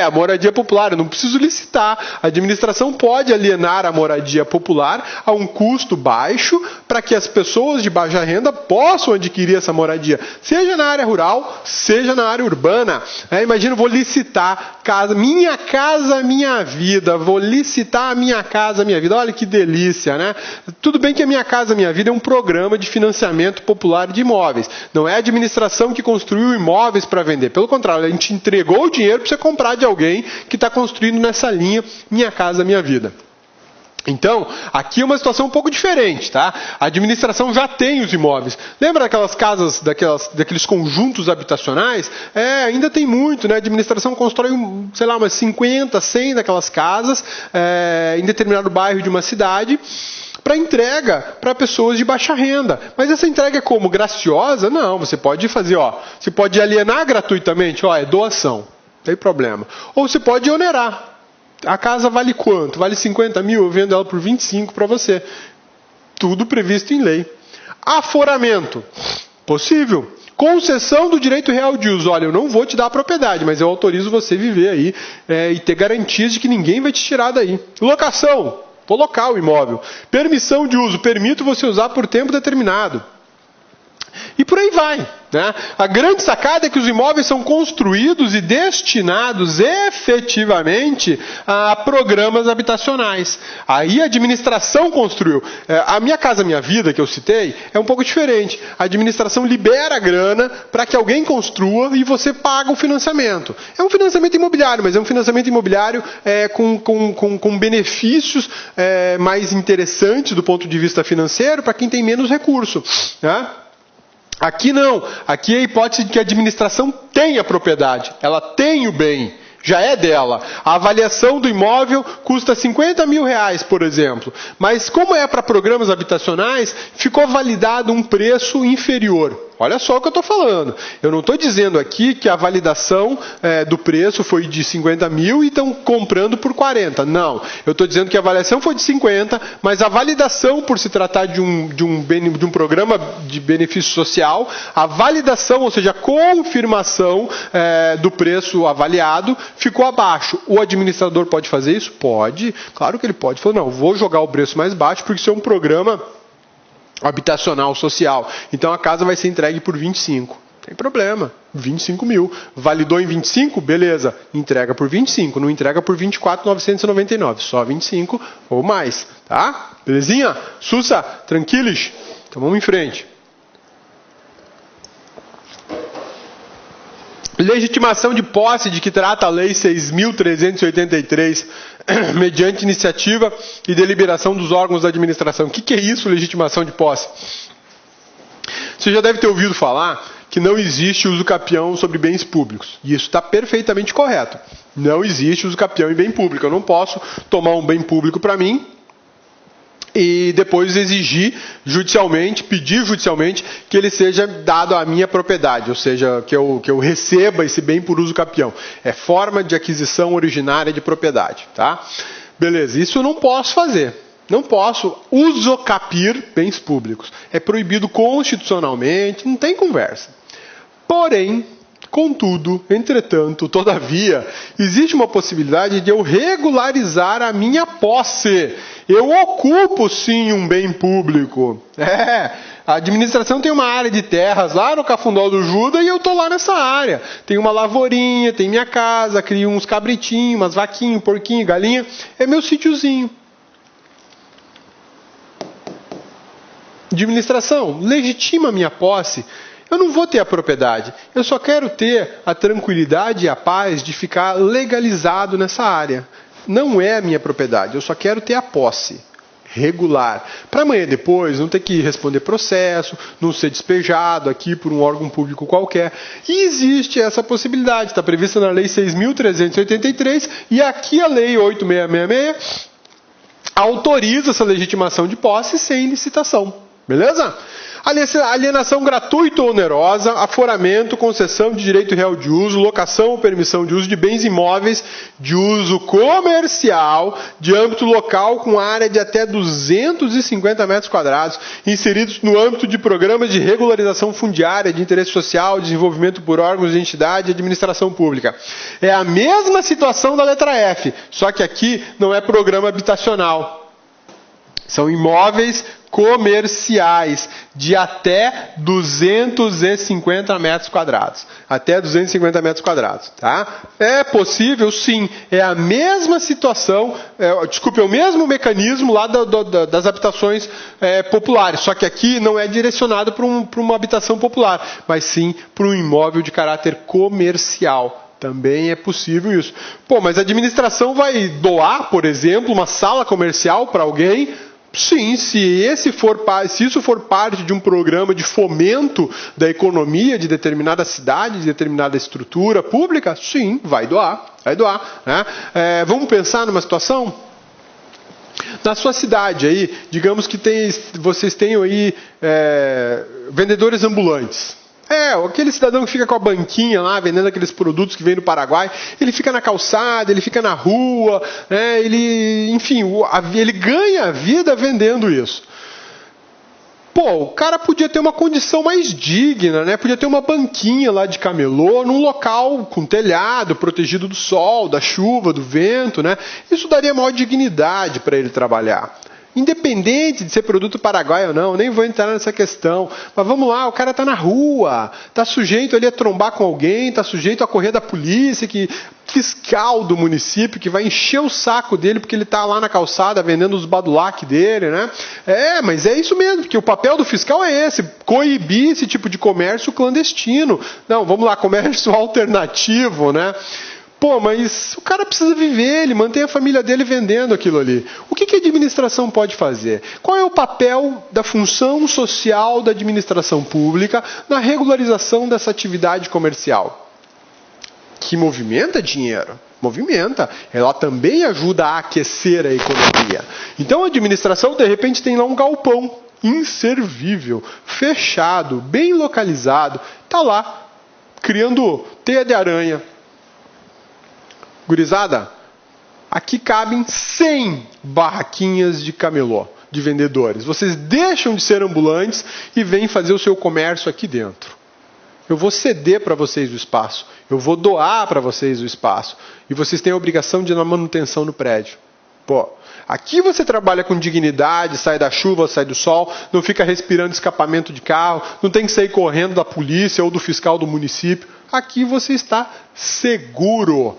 A moradia popular, eu não preciso licitar. A administração pode alienar a moradia popular a um custo baixo para que as pessoas de baixa renda possam adquirir essa moradia, seja na área rural, seja na área urbana. Imagina, vou licitar minha casa, minha vida. Vou licitar a minha casa, minha vida. Olha que delícia, né? Tudo bem que a Minha Casa Minha Vida é um programa de financiamento popular de imóveis. Não é a administração que construiu imóveis para vender. Pelo contrário, a gente entregou o dinheiro para você comprar de alguém que está construindo nessa linha Minha Casa Minha Vida. Então, aqui é uma situação um pouco diferente, tá? A administração já tem os imóveis. Lembra daquelas casas, daqueles conjuntos habitacionais? Ainda tem muito, né? A administração constrói, umas 50, 100 daquelas casas em determinado bairro de uma cidade para entrega para pessoas de baixa renda. Mas essa entrega é como? Graciosa? Não, você pode fazer, você pode alienar gratuitamente, é doação, não tem problema. Ou você pode onerar. A casa vale quanto? Vale 50 mil, eu vendo ela por 25 para você. Tudo previsto em lei. Aforamento. Possível. Concessão do direito real de uso. Olha, eu não vou te dar a propriedade, mas eu autorizo você viver aí e ter garantias de que ninguém vai te tirar daí. Locação. Vou locar o imóvel. Permissão de uso. Permito você usar por tempo determinado. E por aí vai. Né? A grande sacada é que os imóveis são construídos e destinados efetivamente a programas habitacionais. Aí a administração construiu. A Minha Casa Minha Vida, que eu citei, é um pouco diferente. A administração libera a grana para que alguém construa e você paga o financiamento. É um financiamento imobiliário, mas é um financiamento imobiliário com benefícios mais interessantes do ponto de vista financeiro para quem tem menos recurso. Né? Aqui não. Aqui é a hipótese de que a administração tem a propriedade. Ela tem o bem. Já é dela. A avaliação do imóvel custa 50 mil reais, por exemplo. Mas como é para programas habitacionais, ficou validado um preço inferior. Olha só o que eu estou falando. Eu não estou dizendo aqui que a validação do preço foi de 50 mil e estão comprando por 40. Não. Eu estou dizendo que a avaliação foi de 50, mas a validação, por se tratar de um programa de benefício social, a validação, ou seja, a confirmação do preço avaliado, ficou abaixo. O administrador pode fazer isso? Pode. Claro que ele pode. Falou, não, vou jogar o preço mais baixo porque isso é um programa habitacional social. Então a casa vai ser entregue por 25. Tem problema. 25 mil. Validou em 25? Beleza. Entrega por 25. Não entrega por 24.999. Só 25 ou mais. Tá? Belezinha? Sussa? Tranquilos? Então vamos em frente. Legitimação de posse de que trata a Lei 6.383, mediante iniciativa e deliberação dos órgãos da administração. O que é isso, legitimação de posse? Você já deve ter ouvido falar que não existe uso capião sobre bens públicos. E isso está perfeitamente correto. Não existe uso capião em bem público. Eu não posso tomar um bem público para mim e depois exigir judicialmente, pedir judicialmente que ele seja dado à minha propriedade, ou seja, que eu receba esse bem por uso capião. É forma de aquisição originária de propriedade, tá? Beleza, isso eu não posso fazer. Não posso usocapir bens públicos. É proibido constitucionalmente, não tem conversa. Porém, contudo, entretanto, todavia, existe uma possibilidade de eu regularizar a minha posse. Eu ocupo, sim, um bem público. A administração tem uma área de terras lá no Cafundó do Judas e eu estou lá nessa área. Tem uma lavourinha, tem minha casa, crio uns cabritinhos, umas vaquinhas, porquinho, galinha. É meu sítiozinho. Administração, legitima a minha posse. Eu não vou ter a propriedade. Eu só quero ter a tranquilidade e a paz de ficar legalizado nessa área. Não é a minha propriedade, eu só quero ter a posse regular. Para amanhã depois não ter que responder processo, não ser despejado aqui por um órgão público qualquer. E existe essa possibilidade, está prevista na Lei 6.383 e aqui a Lei 8.666 autoriza essa legitimação de posse sem licitação. Beleza? Alienação gratuita ou onerosa, aforamento, concessão de direito real de uso, locação ou permissão de uso de bens imóveis de uso comercial de âmbito local com área de até 250 metros quadrados, inseridos no âmbito de programas de regularização fundiária de interesse social, desenvolvimento por órgãos de entidade e administração pública. É a mesma situação da letra F, só que aqui não é programa habitacional. São imóveis comerciais de até 250 metros quadrados. Até 250 metros quadrados. Tá? É possível, sim. É a mesma situação, é o mesmo mecanismo lá das habitações populares. Só que aqui não é direcionado para uma habitação popular, mas sim para um imóvel de caráter comercial. Também é possível isso. Pô, mas a administração vai doar, por exemplo, uma sala comercial para alguém? Sim, se isso for parte de um programa de fomento da economia de determinada cidade, de determinada estrutura pública, sim, vai doar. Né? Vamos pensar numa situação? Na sua cidade aí, digamos que vocês tenham aí vendedores ambulantes. Aquele cidadão que fica com a banquinha lá, vendendo aqueles produtos que vem do Paraguai, ele fica na calçada, ele fica na rua, ele ganha a vida vendendo isso. Pô, o cara podia ter uma condição mais digna, né? Podia ter uma banquinha lá de camelô, num local com telhado, protegido do sol, da chuva, do vento, né? Isso daria maior dignidade para ele trabalhar. Independente de ser produto paraguaio ou não, nem vou entrar nessa questão. Mas vamos lá, o cara está na rua, está sujeito ali a trombar com alguém, está sujeito a correr da polícia, fiscal do município, que vai encher o saco dele porque ele está lá na calçada vendendo os badulac dele, né? Mas é isso mesmo, porque o papel do fiscal é esse, coibir esse tipo de comércio clandestino. Não, vamos lá, comércio alternativo, né? Pô, mas o cara precisa viver, ele mantém a família dele vendendo aquilo ali. O que a administração pode fazer? Qual é o papel da função social da administração pública na regularização dessa atividade comercial? Que movimenta dinheiro. Movimenta. Ela também ajuda a aquecer a economia. Então a administração, de repente, tem lá um galpão. inservível, fechado, bem localizado, está lá, criando teia de aranha. Gurizada, aqui cabem 100 barraquinhas de camelô, de vendedores. Vocês deixam de ser ambulantes e vêm fazer o seu comércio aqui dentro. Eu vou ceder para vocês o espaço, eu vou doar para vocês o espaço, e vocês têm a obrigação de ir na manutenção no prédio. Pô, aqui você trabalha com dignidade, sai da chuva, sai do sol, não fica respirando escapamento de carro, não tem que sair correndo da polícia ou do fiscal do município. Aqui você está seguro.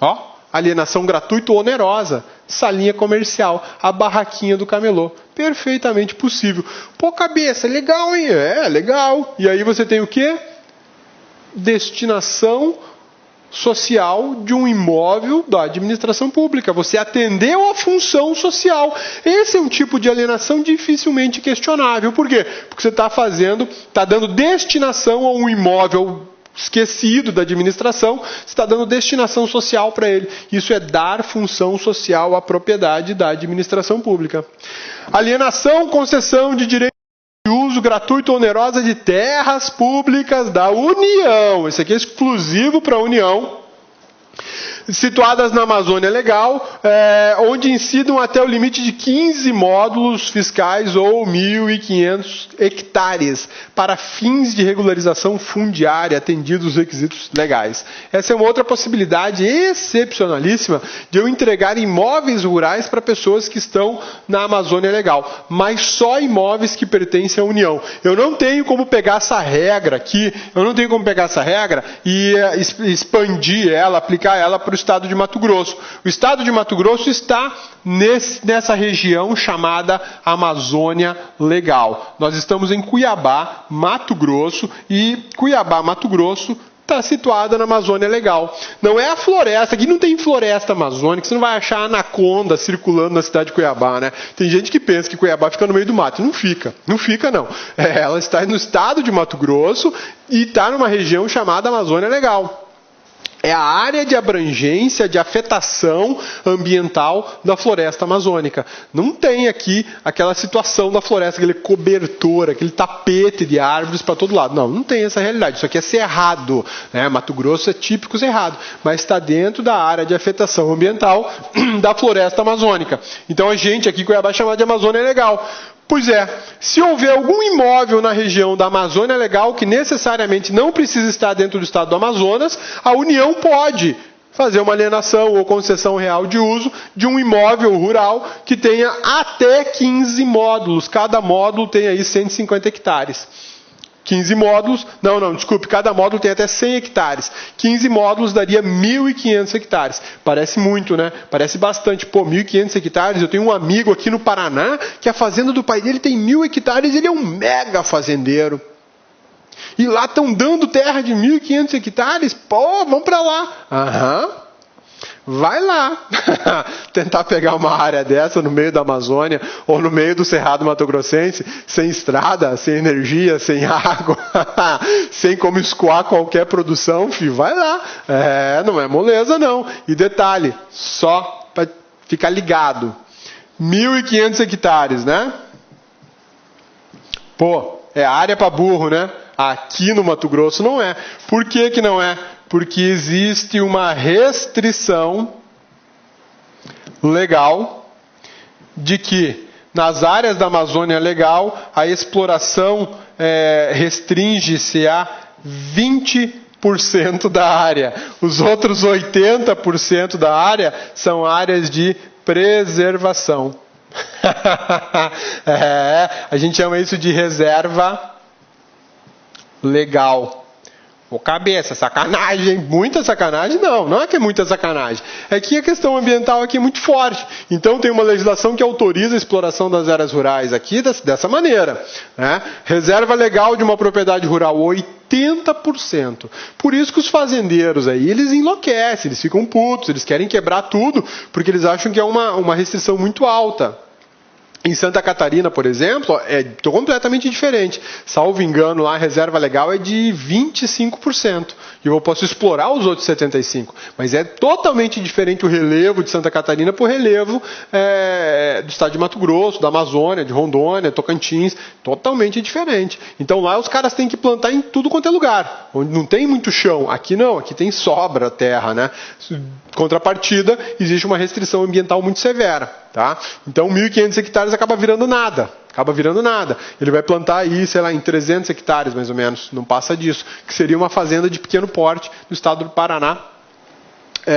Ó, alienação gratuita ou onerosa, salinha comercial, a barraquinha do camelô. Perfeitamente possível. Pô, cabeça, legal, hein? É, legal. E aí você tem o quê? Destinação social de um imóvel da administração pública. Você atendeu a função social. Esse é um tipo de alienação dificilmente questionável. Por quê? Porque você está dando destinação a um imóvel esquecido da administração, você está dando destinação social para ele. Isso é dar função social à propriedade da administração pública. Alienação, concessão de direito de uso gratuito ou onerosa de terras públicas da União. Esse aqui é exclusivo para a União. Situadas na Amazônia Legal, onde incidam até o limite de 15 módulos fiscais ou 1.500 hectares para fins de regularização fundiária, atendidos os requisitos legais. Essa é uma outra possibilidade excepcionalíssima de eu entregar imóveis rurais para pessoas que estão na Amazônia Legal, mas só imóveis que pertencem à União. Eu não tenho como pegar essa regra aqui, e expandir ela, aplicar ela para o estado de Mato Grosso. O estado de Mato Grosso está nessa região chamada Amazônia Legal. Nós estamos em Cuiabá, Mato Grosso, e Cuiabá, Mato Grosso, está situada na Amazônia Legal. Não é a floresta, aqui não tem floresta amazônica, você não vai achar anaconda circulando na cidade de Cuiabá, né? Tem gente que pensa que Cuiabá fica no meio do mato. Não fica não. Ela está no estado de Mato Grosso e está numa região chamada Amazônia Legal. É a área de abrangência, de afetação ambiental da floresta amazônica. Não tem aqui aquela situação da floresta, aquele cobertor, aquele tapete de árvores para todo lado. Não tem essa realidade. Isso aqui é cerrado, né? Mato Grosso é típico cerrado, mas está dentro da área de afetação ambiental da floresta amazônica. Então a gente aqui em Cuiabá chama de Amazônia Legal. Pois é, se houver algum imóvel na região da Amazônia Legal que necessariamente não precisa estar dentro do estado do Amazonas, a União pode fazer uma alienação ou concessão real de uso de um imóvel rural que tenha até 15 módulos. Cada módulo tem aí 150 hectares. 15 módulos, cada módulo tem até 100 hectares. 15 módulos daria 1.500 hectares. Parece muito, né? Parece bastante. Pô, 1.500 hectares, eu tenho um amigo aqui no Paraná que a fazenda do pai dele tem 1.000 hectares, ele é um mega fazendeiro. E lá estão dando terra de 1.500 hectares? Pô, vamos para lá. Aham. Vai lá tentar pegar uma área dessa no meio da Amazônia ou no meio do Cerrado Mato Grossense, sem estrada, sem energia, sem água, sem como escoar qualquer produção, filho, vai lá. Não é moleza não. E detalhe, só para ficar ligado, 1.500 hectares, né? Pô, é área para burro, né? Aqui no Mato Grosso não é. Por que que não é? Porque existe uma restrição legal de que nas áreas da Amazônia Legal a exploração restringe-se a 20% da área. Os outros 80% da área são áreas de preservação. A gente chama isso de reserva legal. Ô cabeça, sacanagem, muita sacanagem? Não é que é muita sacanagem. É que a questão ambiental aqui é muito forte. Então tem uma legislação que autoriza a exploração das áreas rurais aqui dessa maneira, né? Reserva legal de uma propriedade rural, 80%. Por isso que os fazendeiros aí, eles enlouquecem, eles ficam putos, eles querem quebrar tudo, porque eles acham que é uma restrição muito alta. Em Santa Catarina, por exemplo, é completamente diferente. Salvo engano, lá a reserva legal é de 25%. E eu posso explorar os outros 75%. Mas é totalmente diferente o relevo de Santa Catarina para o relevo do estado de Mato Grosso, da Amazônia, de Rondônia, Tocantins. Totalmente diferente. Então lá os caras têm que plantar em tudo quanto é lugar. Onde não tem muito chão. Aqui não, aqui tem sobra terra, né? Contrapartida, existe uma restrição ambiental muito severa. Tá? Então 1.500 hectares acaba virando nada. Ele vai plantar aí, sei lá, em 300 hectares mais ou menos. Não passa disso. Que seria uma fazenda de pequeno porte no estado do Paraná.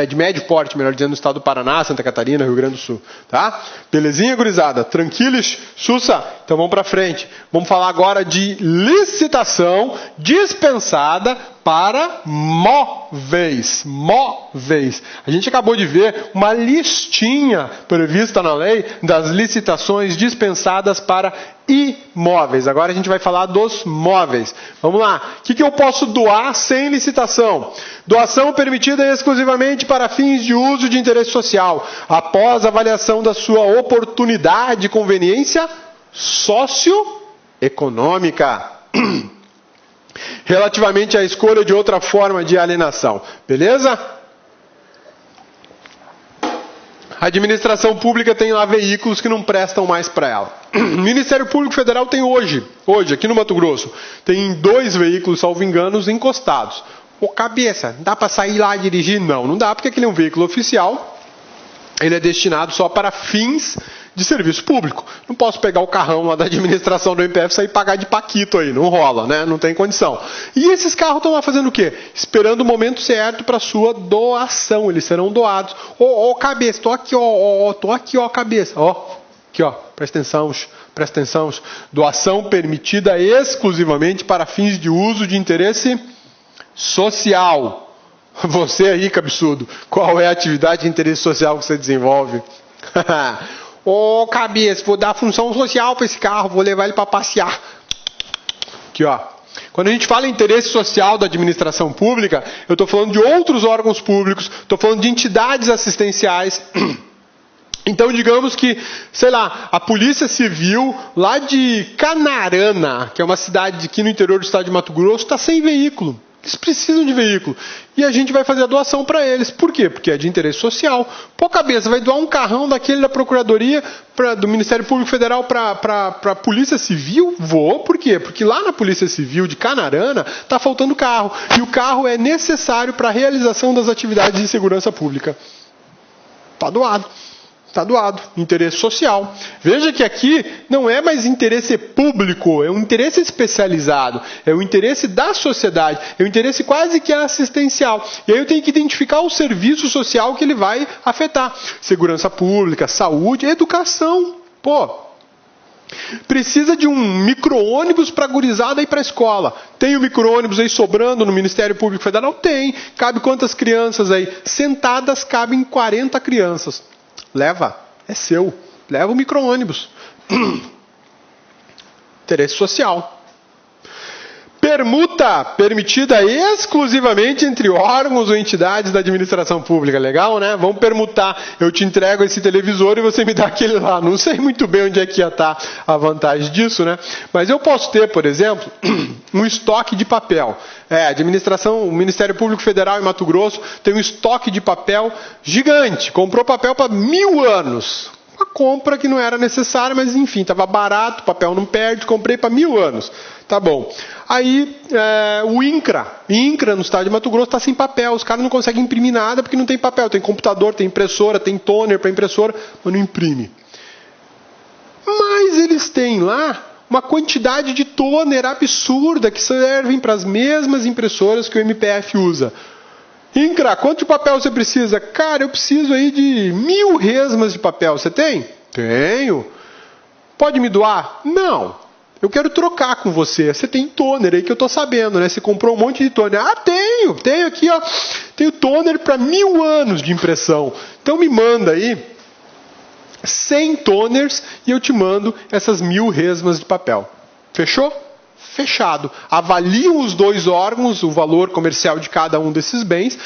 De médio porte, melhor dizendo, no estado do Paraná, Santa Catarina, Rio Grande do Sul. Tá? Belezinha, gurizada? Tranquilos? Sussa? Então vamos para frente. Vamos falar agora de licitação dispensada para móveis. A gente acabou de ver uma listinha prevista na lei das licitações dispensadas para imóveis. Agora a gente vai falar dos móveis. Vamos lá. O que eu posso doar sem licitação? Doação permitida exclusivamente para fins de uso de interesse social, após avaliação da sua oportunidade e conveniência socioeconômica. Relativamente à escolha de outra forma de alienação. Beleza? A administração pública tem lá veículos que não prestam mais para ela. O Ministério Público Federal tem hoje, aqui no Mato Grosso, tem 2 veículos, salvo engano, encostados. Ô cabeça, dá para sair lá e dirigir? Não dá, porque aquele é um veículo oficial. Ele é destinado só para fins de serviço público. Não posso pegar o carrão lá da administração do MPF e sair pagar de paquito aí. Não rola, né? Não tem condição. E esses carros estão lá fazendo o quê? Esperando o momento certo para sua doação. Eles serão doados. Ô, cabeça, tô aqui, cabeça. Aqui, presta atenção. Doação permitida exclusivamente para fins de uso de interesse social. Você aí, cabeçudo, qual é a atividade de interesse social que você desenvolve? Ô, cabeça, vou dar função social para esse carro, vou levar ele para passear. Aqui, Quando a gente fala em interesse social da administração pública, eu estou falando de outros órgãos públicos, estou falando de entidades assistenciais. Então, digamos que, sei lá, a Polícia Civil lá de Canarana, que é uma cidade aqui no interior do estado de Mato Grosso, está sem veículo. Eles precisam de veículo. E a gente vai fazer a doação para eles. Por quê? Porque é de interesse social. Pô, cabeça, vai doar um carrão daquele da Procuradoria, do Ministério Público Federal para a Polícia Civil? Vou. Por quê? Porque lá na Polícia Civil de Canarana está faltando carro. E o carro é necessário para a realização das atividades de segurança pública. Está doado. Interesse social. Veja que aqui não é mais interesse público, é um interesse especializado, é o interesse da sociedade, é um interesse quase que assistencial. E aí eu tenho que identificar o serviço social que ele vai afetar. Segurança pública, saúde, educação. Precisa de um micro-ônibus para a gurizada ir para a escola. Tem o micro-ônibus aí sobrando no Ministério Público Federal? Tem. Cabe quantas crianças aí? Sentadas cabem 40 crianças. Leva, é seu. Leva o micro-ônibus. Interesse social. Permuta permitida exclusivamente entre órgãos ou entidades da administração pública. Legal, né? Vamos permutar. Eu te entrego esse televisor e você me dá aquele lá. Não sei muito bem onde é que ia estar a vantagem disso, né? Mas eu posso ter, por exemplo, um estoque de papel. A administração, o Ministério Público Federal em Mato Grosso tem um estoque de papel gigante. Comprou papel para 1000 anos. Uma compra que não era necessária, mas enfim, estava barato, papel não perde, comprei para 1000 anos. Tá bom. Aí o INCRA no estado de Mato Grosso está sem papel, os caras não conseguem imprimir nada porque não tem papel, tem computador, tem impressora, tem toner para impressora, mas não imprime. Mas eles têm lá uma quantidade de toner absurda que servem para as mesmas impressoras que o MPF usa. INCRA, quanto de papel você precisa? Cara, eu preciso aí de 1000 resmas de papel. Você tem? Tenho. Pode me doar? Não. Eu quero trocar com você. Você tem toner aí que eu estou sabendo, né? Você comprou um monte de toner. Ah, tenho. Tenho aqui, ó. Tenho toner para 1000 anos de impressão. Então me manda aí 100 toners e eu te mando essas 1000 resmas de papel. Fechou? fechado. Avaliam os dois órgãos o valor comercial de cada um desses bens,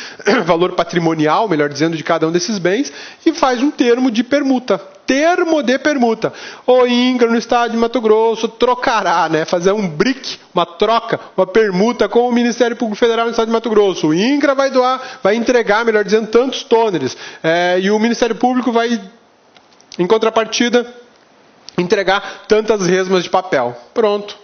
valor patrimonial, melhor dizendo, de cada um desses bens, e faz um termo de permuta. Termo de permuta. O INCRA no estado de Mato Grosso trocará, né, fazer um BRIC, uma troca, uma permuta com o Ministério Público Federal no estado de Mato Grosso. O INCRA vai doar, vai entregar, melhor dizendo, tantos tôneres. E o Ministério Público vai, em contrapartida, entregar tantas resmas de papel. Pronto.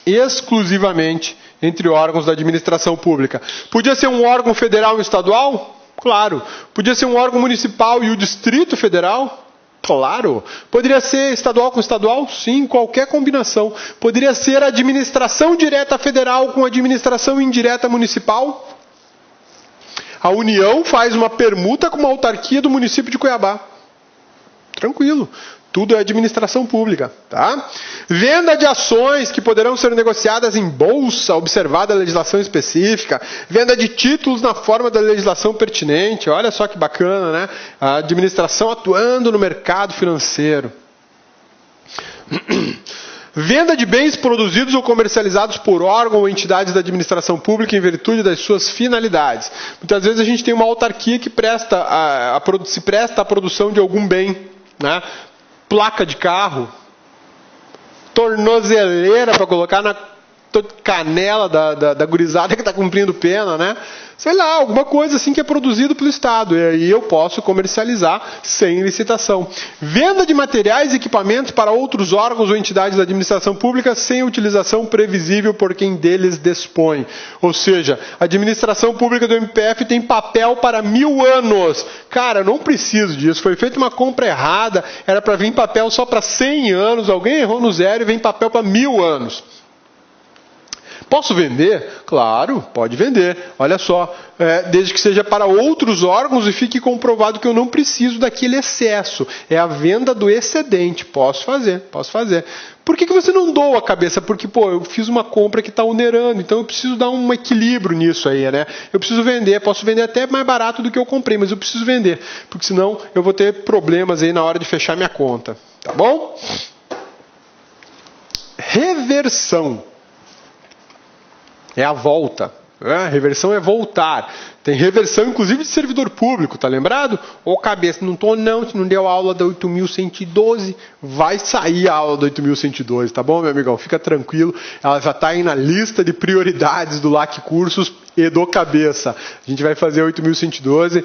Exclusivamente entre órgãos da administração pública. Podia ser um órgão federal ou estadual? Claro. Podia ser um órgão municipal e o Distrito Federal? Claro. Poderia ser estadual com estadual? Sim, qualquer combinação. Poderia ser administração direta federal com administração indireta municipal? A União faz uma permuta com uma autarquia do município de Cuiabá. Tranquilo. Tudo é administração pública, tá? Venda de ações que poderão ser negociadas em bolsa, observada a legislação específica. Venda de títulos na forma da legislação pertinente. Olha só que bacana, né? A administração atuando no mercado financeiro. Venda de bens produzidos ou comercializados por órgão ou entidades da administração pública em virtude das suas finalidades. Muitas vezes a gente tem uma autarquia que se presta à produção de algum bem, né? Placa de carro, tornozeleira para colocar na canela da gurizada que está cumprindo pena, né? Sei lá, alguma coisa assim que é produzido pelo Estado. E aí eu posso comercializar sem licitação. Venda de materiais e equipamentos para outros órgãos ou entidades da administração pública sem utilização previsível por quem deles dispõe. Ou seja, a administração pública do MPF tem papel para 1000 anos. Cara, eu não preciso disso. Foi feita uma compra errada, era para vir papel só para 100 anos, alguém errou no zero e vem papel para 1000 anos. Posso vender? Claro, pode vender. Olha só, desde que seja para outros órgãos e fique comprovado que eu não preciso daquele excesso. É a venda do excedente. Posso fazer. Por que você não doa a cabeça? Porque, eu fiz uma compra que está onerando, então eu preciso dar um equilíbrio nisso aí, né? Eu preciso vender, posso vender até mais barato do que eu comprei, mas eu preciso vender, porque senão eu vou ter problemas aí na hora de fechar minha conta. Tá bom? Reversão. É a volta. Reversão é voltar. Tem reversão, inclusive, de servidor público, tá lembrado? Ô cabeça, não tô não, se não deu aula da 8.112, vai sair a aula da 8.112, tá bom, meu amigão? Fica tranquilo, ela já tá aí na lista de prioridades do LAC Cursos e do Cabeça. A gente vai fazer a 8.112,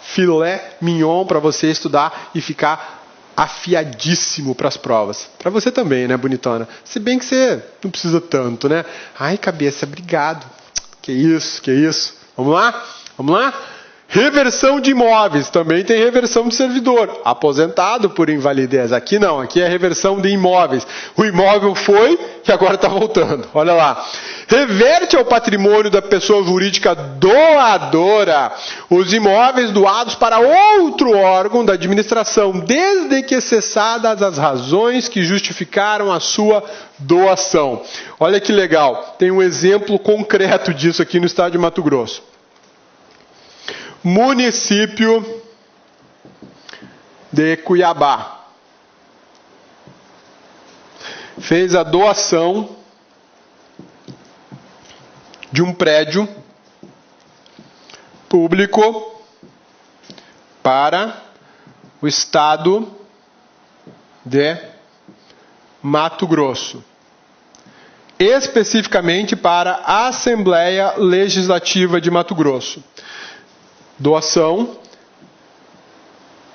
filé mignon para você estudar e ficar afiadíssimo para as provas. Para você também, né, bonitona? Se bem que você não precisa tanto, né? Ai, cabeça, obrigado. Que isso. Vamos lá? Reversão de imóveis. Também tem reversão de servidor. Aposentado por invalidez. Aqui não, aqui é reversão de imóveis. O imóvel foi e agora está voltando. Olha lá. Reverte ao patrimônio da pessoa jurídica doadora os imóveis doados para outro órgão da administração, desde que cessadas as razões que justificaram a sua doação. Olha que legal. Tem um exemplo concreto disso aqui no estado de Mato Grosso. Município de Cuiabá fez a doação de um prédio público para o estado de Mato Grosso, especificamente para a Assembleia Legislativa de Mato Grosso. Doação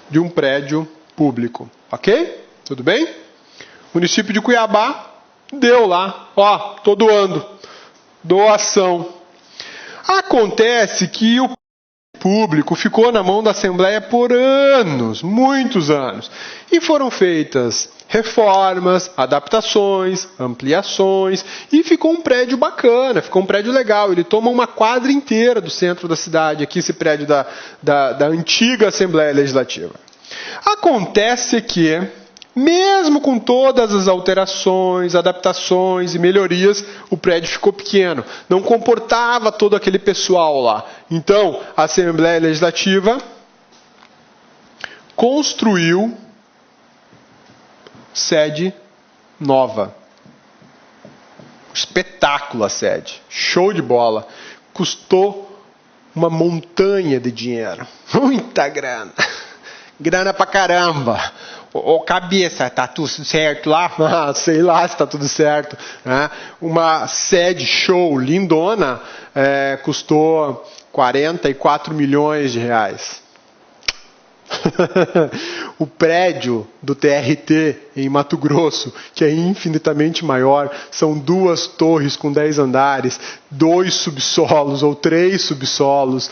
de um prédio público. Ok? Tudo bem? Município de Cuiabá deu lá. Tô doando. Doação. Acontece que o público ficou na mão da Assembleia por anos, muitos anos. E foram feitas reformas, adaptações, ampliações, e ficou um prédio bacana, ficou um prédio legal. Ele toma uma quadra inteira do centro da cidade, aqui esse prédio da antiga Assembleia Legislativa. Acontece que, mesmo com todas as alterações, adaptações e melhorias, o prédio ficou pequeno, não comportava todo aquele pessoal lá. Então, a Assembleia Legislativa construiu sede nova. Espetáculo a sede. Show de bola. Custou uma montanha de dinheiro. Muita grana. Grana pra caramba. Ô, cabeça, tá tudo certo lá? Ah, sei lá se tá tudo certo. Né? Uma sede show lindona custou 44 milhões de reais. O prédio do TRT em Mato Grosso, que é infinitamente maior, são 2 torres com 10 andares, 2 subsolos ou 3 subsolos,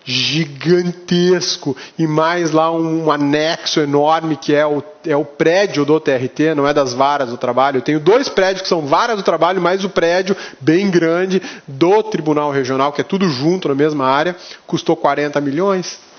gigantesco, e mais lá um anexo enorme que é o prédio do TRT, não é das varas do trabalho. Eu tenho 2 prédios que são varas do trabalho, mais o prédio bem grande do Tribunal Regional, que é tudo junto na mesma área, custou 40 milhões.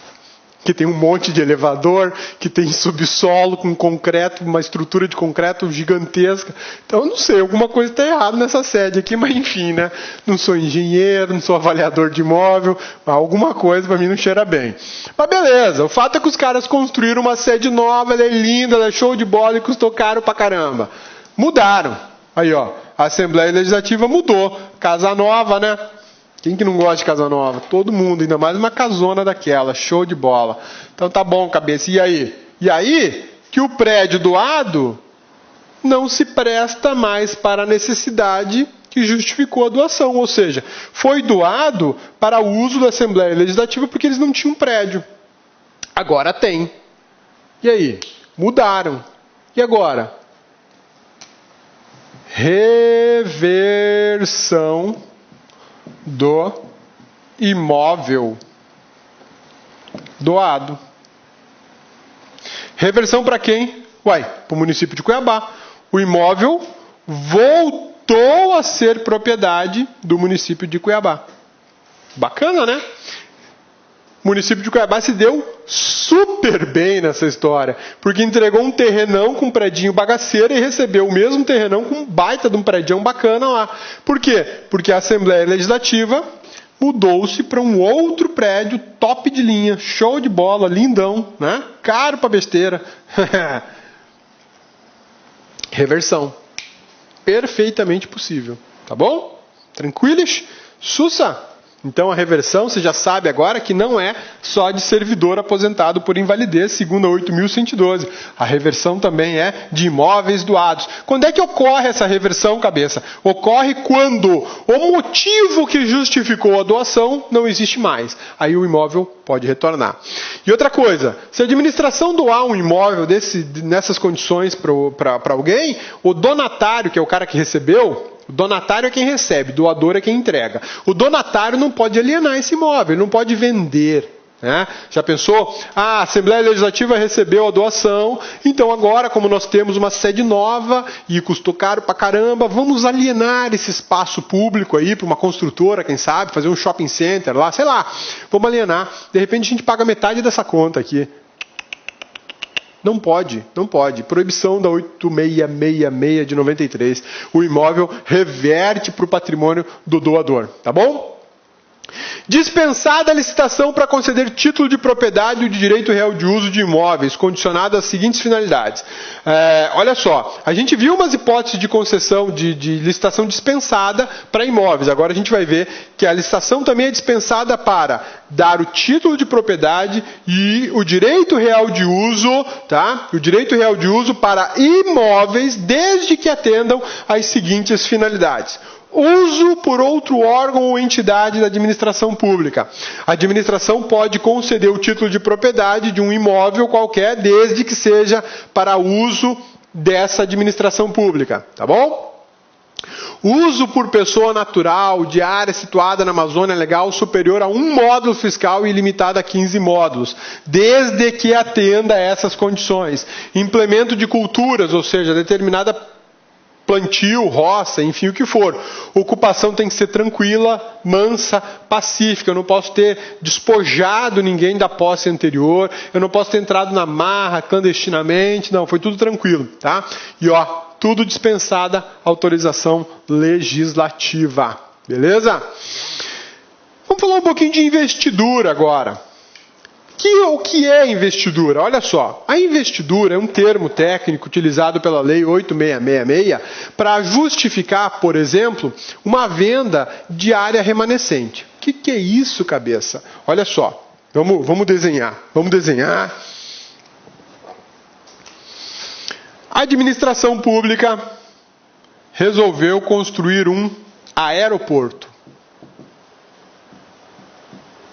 Que tem um monte de elevador, que tem subsolo com concreto, uma estrutura de concreto gigantesca. Então, eu não sei, alguma coisa está errada nessa sede aqui, mas enfim, né? Não sou engenheiro, não sou avaliador de imóvel, alguma coisa para mim não cheira bem. Mas beleza, o fato é que os caras construíram uma sede nova, ela é linda, ela é show de bola e custou caro pra caramba. Mudaram. Aí, ó, a Assembleia Legislativa mudou. Casa nova, né? Quem que não gosta de casa nova? Todo mundo, ainda mais uma casona daquela, show de bola. Então tá bom, cabeça, e aí? E aí que o prédio doado não se presta mais para a necessidade que justificou a doação, ou seja, foi doado para o uso da Assembleia Legislativa porque eles não tinham prédio. Agora tem. E aí? Mudaram. E agora? Reversão do imóvel doado. Reversão para quem? Para o município de Cuiabá. O imóvel voltou a ser propriedade do município de Cuiabá. Bacana, né? O município de Cuiabá se deu super bem nessa história, porque entregou um terrenão com um predinho bagaceiro e recebeu o mesmo terrenão com um baita de um predião bacana lá. Por quê? Porque a Assembleia Legislativa mudou-se para um outro prédio top de linha, show de bola, lindão, né? Caro pra besteira. Reversão. Perfeitamente possível. Tá bom? Tranquilos? Sussa! Então a reversão, você já sabe agora que não é só de servidor aposentado por invalidez, segundo a 8.112. A reversão também é de imóveis doados. Quando é que ocorre essa reversão, cabeça? Ocorre quando o motivo que justificou a doação não existe mais. Aí o imóvel pode retornar. E outra coisa, se a administração doar um imóvel nessas condições para alguém, o donatário, que é o cara que recebeu, o donatário é quem recebe, doador é quem entrega. O donatário não pode alienar esse imóvel, ele não pode vender. Né? Já pensou? A Assembleia Legislativa recebeu a doação, então agora, como nós temos uma sede nova e custou caro pra caramba, vamos alienar esse espaço público aí para uma construtora, quem sabe, fazer um shopping center lá, sei lá. Vamos alienar. De repente a gente paga metade dessa conta aqui. Não pode, não pode. Proibição da 8666 de 93. O imóvel reverte para o patrimônio do doador. Tá bom? Dispensada a licitação para conceder título de propriedade e de direito real de uso de imóveis, condicionado às seguintes finalidades. Olha só, a gente viu umas hipóteses de concessão de licitação dispensada para imóveis. Agora a gente vai ver que a licitação também é dispensada para dar o título de propriedade e o direito real de uso, tá? O direito real de uso para imóveis, desde que atendam às seguintes finalidades. Uso por outro órgão ou entidade da administração pública. A administração pode conceder o título de propriedade de um imóvel qualquer, desde que seja para uso dessa administração pública. Tá bom? Uso por pessoa natural de área situada na Amazônia Legal superior a 1 módulo fiscal e limitado a 15 módulos, desde que atenda a essas condições. Implemento de culturas, ou seja, determinada plantio, roça, enfim, o que for. Ocupação tem que ser tranquila, mansa, pacífica. Eu não posso ter despojado ninguém da posse anterior. Eu não posso ter entrado na marra clandestinamente. Não, foi tudo tranquilo, tá? E ó, tudo dispensada autorização legislativa. Beleza? Vamos falar um pouquinho de investidura agora. O que é investidura? Olha só, a investidura é um termo técnico utilizado pela Lei 8666 para justificar, por exemplo, uma venda de área remanescente. O que é isso, cabeça? Olha só, vamos desenhar. Vamos desenhar. A administração pública resolveu construir um aeroporto.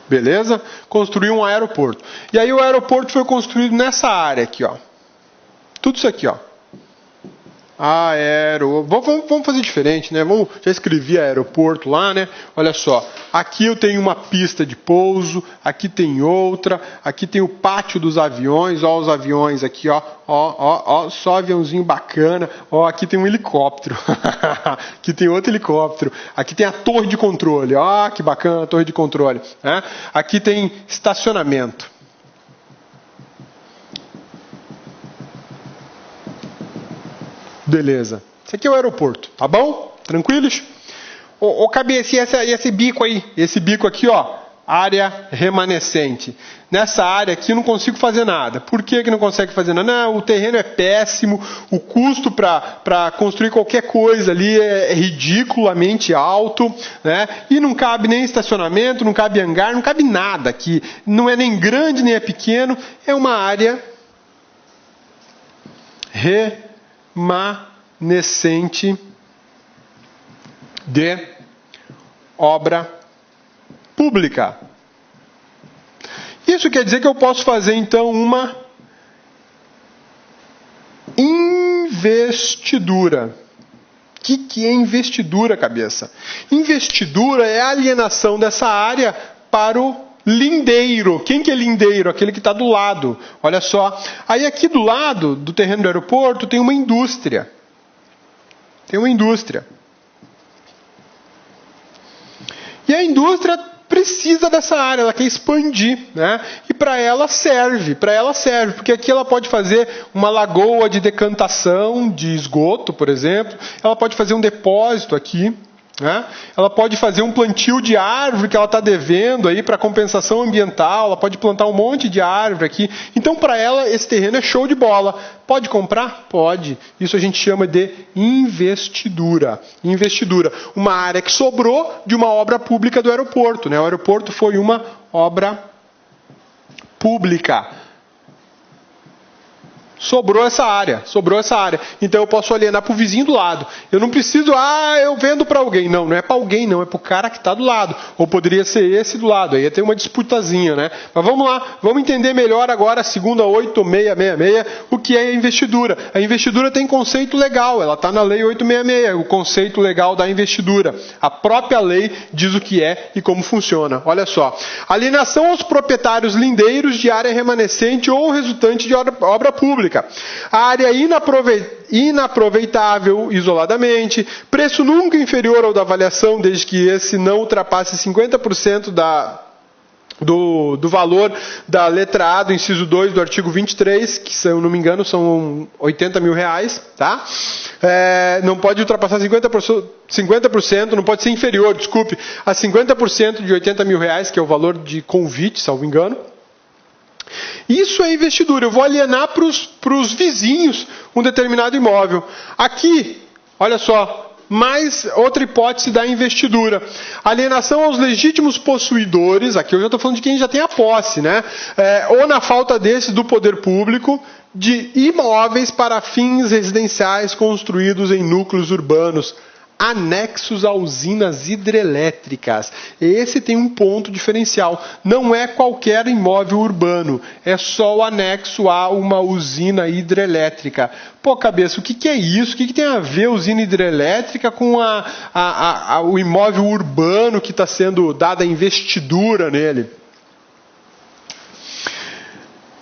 Beleza? Construiu um aeroporto. E aí o aeroporto foi construído nessa área aqui, ó. Tudo isso aqui, ó. Vamos fazer diferente, né? Já escrevi aeroporto lá, né? Olha só. Aqui eu tenho uma pista de pouso, aqui tem outra, aqui tem o pátio dos aviões, ó os aviões aqui, ó. Ó, só aviãozinho bacana. Ó, aqui tem um helicóptero. Aqui tem outro helicóptero. Aqui tem a torre de controle. Ó, que bacana a torre de controle. Né? Aqui tem estacionamento. Beleza. Esse aqui é o aeroporto, tá bom? Tranquilos? Ô cabeça, e esse bico aí? Esse bico aqui, ó, área remanescente. Nessa área aqui eu não consigo fazer nada. Por que não consegue fazer nada? Não, o terreno é péssimo, o custo para construir qualquer coisa ali é ridiculamente alto, né? E não cabe nem estacionamento, não cabe hangar, não cabe nada aqui. Não é nem grande, nem é pequeno, é uma área remanescente de obra pública. Isso quer dizer que eu posso fazer então uma investidura. O que é investidura, cabeça? Investidura é a alienação dessa área para o lindeiro. Quem que é lindeiro? Aquele que está do lado. Olha só. Aí aqui do lado do terreno do aeroporto tem uma indústria. Tem uma indústria. E a indústria precisa dessa área, ela quer expandir, né? E para ela serve, porque aqui ela pode fazer uma lagoa de decantação de esgoto, por exemplo, ela pode fazer um depósito aqui, né? Ela pode fazer um plantio de árvore que ela está devendo aí para compensação ambiental, ela pode plantar um monte de árvore aqui. Então, para ela, esse terreno é show de bola. Pode comprar? Pode. Isso a gente chama de investidura. Investidura. Uma área que sobrou de uma obra pública do aeroporto, né? O aeroporto foi uma obra pública. Sobrou essa área. Então eu posso alienar para o vizinho do lado. Eu não preciso, eu vendo para alguém. Não é para alguém, não. É para o cara que está do lado. Ou poderia ser esse do lado. Aí tem uma disputazinha, né? Mas vamos lá. Vamos entender melhor agora a segunda 8666, o que é a investidura. A investidura tem conceito legal. Ela está na lei 866, o conceito legal da investidura. A própria lei diz o que é e como funciona. Olha só. Alienação aos proprietários lindeiros de área remanescente ou resultante de obra pública. A área inaproveitável isoladamente, preço nunca inferior ao da avaliação, desde que esse não ultrapasse 50% do valor da letra A do inciso 2 do artigo 23, que, se eu não me engano, são R$80 mil, tá? Não pode ultrapassar 50%, não pode ser inferior, desculpe, a 50% de R$80 mil, que é o valor de convite, salvo engano. Isso é investidura. Eu vou alienar para os vizinhos um determinado imóvel. Aqui, olha só, mais outra hipótese da investidura. Alienação aos legítimos possuidores, aqui eu já estou falando de quem já tem a posse, né? Ou na falta desses do poder público, de imóveis para fins residenciais construídos em núcleos urbanos, anexos a usinas hidrelétricas. Esse tem um ponto diferencial. Não é qualquer imóvel urbano, é só o anexo a uma usina hidrelétrica. Pô, cabeça, o que é isso? O que tem a ver a usina hidrelétrica com o imóvel urbano que está sendo dada a investidura nele?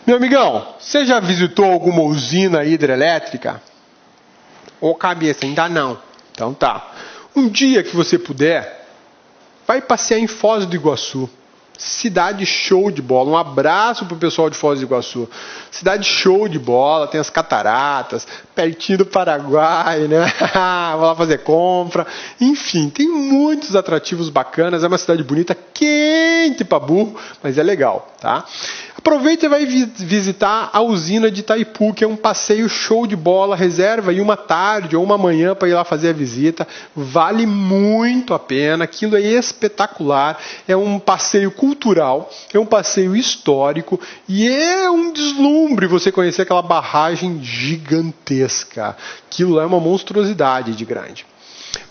Meu amigão, você já visitou alguma usina hidrelétrica? Ô, cabeça, ainda não. Então tá. Um dia que você puder, vai passear em Foz do Iguaçu. Cidade show de bola. Um abraço pro pessoal de Foz do Iguaçu. Cidade show de bola, tem as cataratas, pertinho do Paraguai, né? Vou lá fazer compra. Enfim, tem muitos atrativos bacanas. É uma cidade bonita, quente pra burro, mas é legal, tá? Aproveita e vai visitar a usina de Itaipu, que é um passeio show de bola. Reserva aí uma tarde ou uma manhã para ir lá fazer a visita. Vale muito a pena, aquilo é espetacular. É um passeio cultural, é um passeio histórico e é um deslumbre você conhecer aquela barragem gigantesca. Aquilo é uma monstruosidade de grande.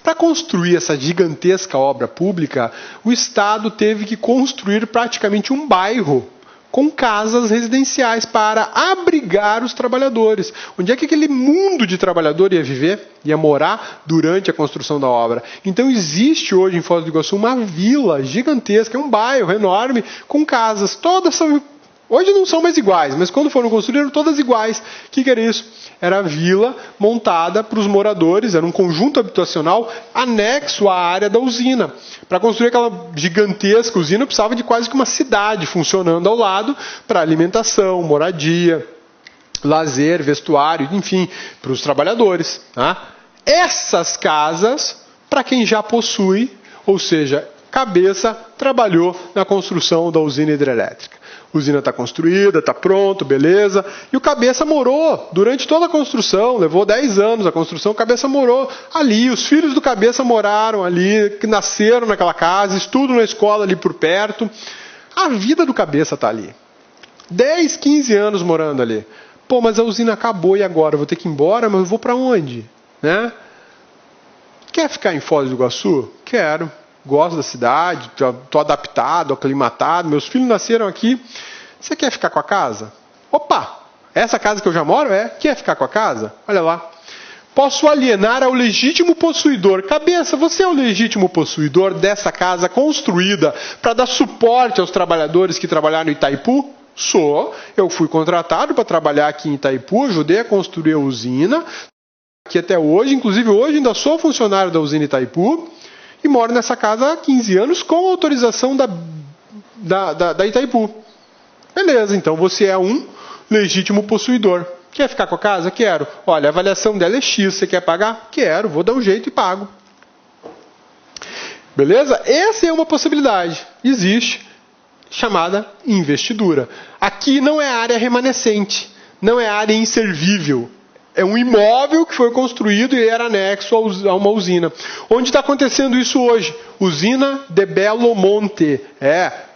Para construir essa gigantesca obra pública, o Estado teve que construir praticamente um bairro com casas residenciais para abrigar os trabalhadores. Onde é que aquele mundo de trabalhador ia viver? Ia morar durante a construção da obra. Então existe hoje em Foz do Iguaçu uma vila gigantesca, um bairro enorme com casas. Todas são... Hoje não são mais iguais, mas quando foram construídas eram todas iguais. O que era isso? Era a vila montada para os moradores, era um conjunto habitacional anexo à área da usina. Para construir aquela gigantesca usina, precisava de quase que uma cidade funcionando ao lado para alimentação, moradia, lazer, vestuário, enfim, para os trabalhadores. Tá? Essas casas, para quem já possui, ou seja, Cabeça trabalhou na construção da usina hidrelétrica. A usina está construída, está pronto, beleza. E o Cabeça morou durante toda a construção, levou 10 anos a construção, o Cabeça morou ali. Os filhos do Cabeça moraram ali, que nasceram naquela casa, estudam na escola ali por perto. A vida do Cabeça está ali. 10, 15 anos morando ali. Pô, mas a usina acabou e agora? Eu vou ter que ir embora, mas eu vou para onde? Né? Quer ficar em Foz do Iguaçu? Quero. Gosto da cidade, estou adaptado, aclimatado, meus filhos nasceram aqui. Você quer ficar com a casa? Opa! Essa casa que eu já moro quer ficar com a casa? Olha lá. Posso alienar ao legítimo possuidor. Cabeça, você é o legítimo possuidor dessa casa construída para dar suporte aos trabalhadores que trabalharam em Itaipu? Sou. Eu fui contratado para trabalhar aqui em Itaipu, ajudei a construir a usina, que até hoje, inclusive hoje ainda sou funcionário da usina Itaipu, e moro nessa casa há 15 anos com autorização da Itaipu. Beleza, então você é um legítimo possuidor. Quer ficar com a casa? Quero. Olha, a avaliação dela é X, você quer pagar? Quero, vou dar um jeito e pago. Beleza? Essa é uma possibilidade. Existe, chamada investidura. Aqui não é área remanescente, não é área inservível. É um imóvel que foi construído e era anexo a uma usina. Onde está acontecendo isso hoje? Usina de Belo Monte.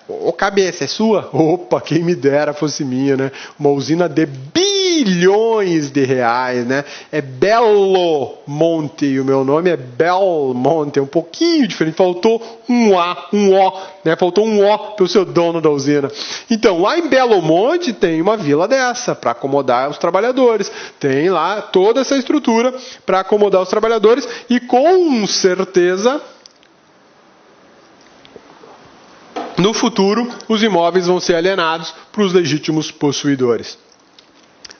Ô Cabeça, é sua? Opa, quem me dera fosse minha, né? Uma usina de bilhões de reais, né? É Belo Monte, e o meu nome é Belmonte, é um pouquinho diferente, faltou um O, né? Faltou um O para o seu dono da usina. Então, lá em Belo Monte tem uma vila dessa, para acomodar os trabalhadores. Tem lá toda essa estrutura para acomodar os trabalhadores e com certeza... no futuro, os imóveis vão ser alienados para os legítimos possuidores.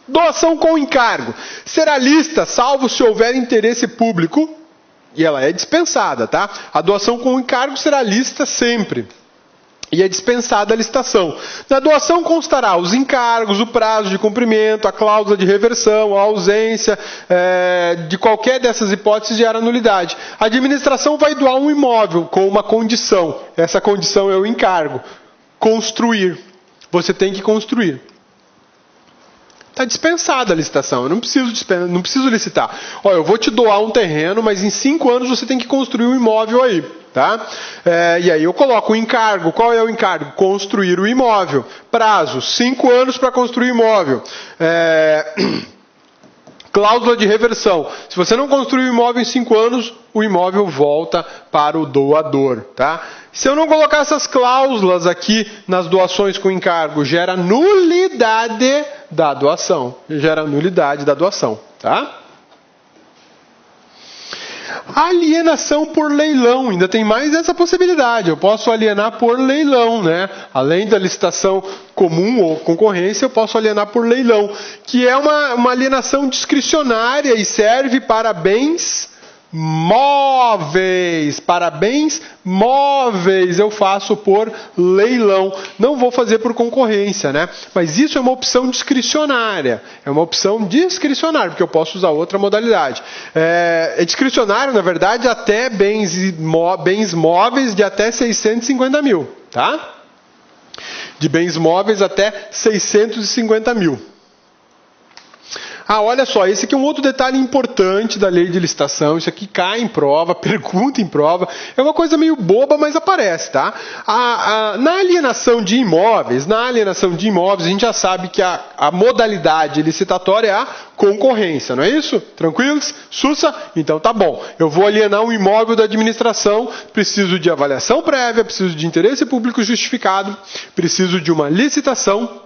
Doação com encargo. Será lista, salvo se houver interesse público, e ela é dispensada, tá? A doação com encargo será lista sempre. E é dispensada a licitação. Na doação constará os encargos, o prazo de cumprimento, a cláusula de reversão, a ausência de qualquer dessas hipóteses gera nulidade. A administração vai doar um imóvel com uma condição. Essa condição é o encargo. Construir. Você tem que construir. Está dispensada a licitação. Eu não preciso licitar. Olha, eu vou te doar um terreno, mas em 5 anos você tem que construir um imóvel aí. Tá? E aí eu coloco o encargo. Qual é o encargo? Construir o imóvel. Prazo, 5 anos para construir o imóvel. Cláusula de reversão. Se você não construir o imóvel em 5 anos, o imóvel volta para o doador. Tá? Se eu não colocar essas cláusulas aqui nas doações com encargo, gera nulidade da doação. Gera nulidade da doação. Tá? Alienação por leilão, ainda tem mais essa possibilidade. Eu posso alienar por leilão, né? Além da licitação comum ou concorrência, eu posso alienar por leilão, que é uma alienação discricionária e serve para bens móveis. Para bens móveis eu faço por leilão. Não vou fazer por concorrência, né? Mas isso é uma opção discricionária. É uma opção discricionária, porque eu posso usar outra modalidade. É discricionário, na verdade, até bens móveis de até 650 mil, tá? de bens móveis até 650 mil. Ah, olha só, esse aqui é um outro detalhe importante da lei de licitação. Isso aqui cai em prova, pergunta em prova. É uma coisa meio boba, mas aparece, tá? Na alienação de imóveis, a gente já sabe que a modalidade licitatória é a concorrência, não é isso? Tranquilos? Sussa? Então tá bom. Eu vou alienar um imóvel da administração, preciso de avaliação prévia, preciso de interesse público justificado, preciso de uma licitação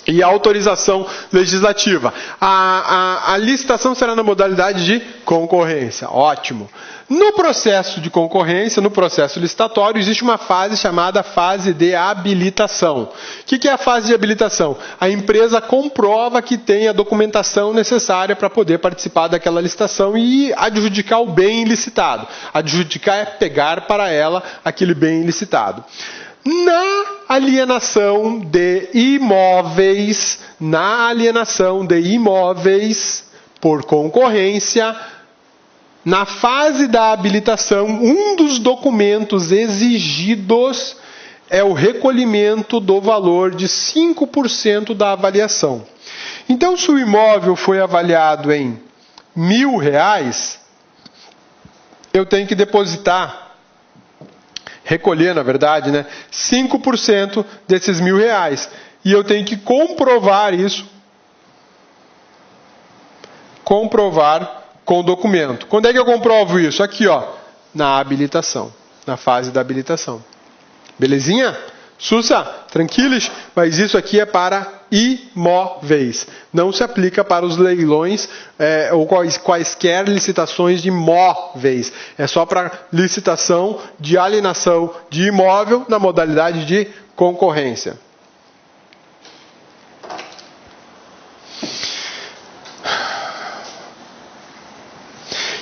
e autorização legislativa. A licitação será na modalidade de concorrência. Ótimo. No processo de concorrência, no processo licitatório, existe uma fase chamada fase de habilitação. O que é a fase de habilitação? A empresa comprova que tem a documentação necessária para poder participar daquela licitação e adjudicar o bem licitado. Adjudicar é pegar para ela aquele bem licitado. Na alienação de imóveis por concorrência, na fase da habilitação, um dos documentos exigidos é o recolhimento do valor de 5% da avaliação. Então, se o imóvel foi avaliado em R$1.000, eu tenho que recolher, na verdade, 5% desses R$1.000. E eu tenho que comprovar isso. Comprovar com o documento. Quando é que eu comprovo isso? Aqui, ó, na habilitação. Na fase da habilitação. Belezinha? Sussa, tranquilos? Mas isso aqui é para imóveis. Não se aplica para os leilões ou quaisquer licitações de imóveis. É só para licitação de alienação de imóvel na modalidade de concorrência.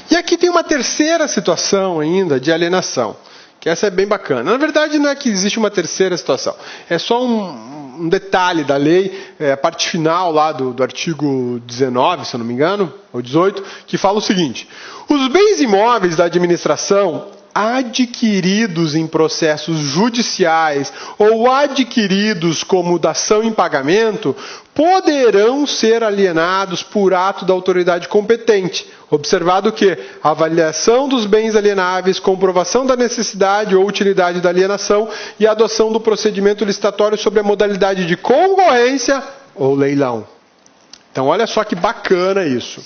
E aqui tem uma terceira situação ainda de alienação, que essa é bem bacana. Na verdade, não é que existe uma terceira situação. É só um detalhe da lei, a parte final lá do artigo 19, se eu não me engano, ou 18, que fala o seguinte: os bens imóveis da administração adquiridos em processos judiciais ou adquiridos como dação em pagamento poderão ser alienados por ato da autoridade competente, observado que a avaliação dos bens alienáveis, comprovação da necessidade ou utilidade da alienação e a adoção do procedimento licitatório sobre a modalidade de concorrência ou leilão. Então, olha só que bacana isso.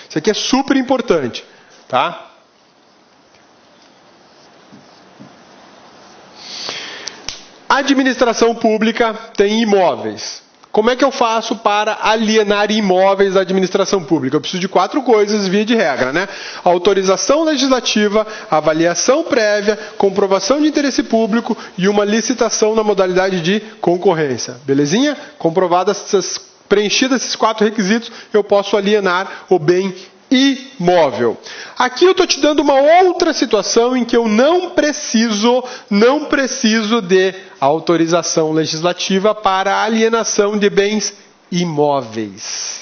Isso aqui é super importante, tá? A administração pública tem imóveis. Como é que eu faço para alienar imóveis da administração pública? Eu preciso de 4 coisas, via de regra, Autorização legislativa, avaliação prévia, comprovação de interesse público e uma licitação na modalidade de concorrência. Belezinha? Preenchidos esses 4 requisitos, eu posso alienar o bem imóvel. Aqui eu estou te dando uma outra situação em que eu não preciso de autorização legislativa para alienação de bens imóveis.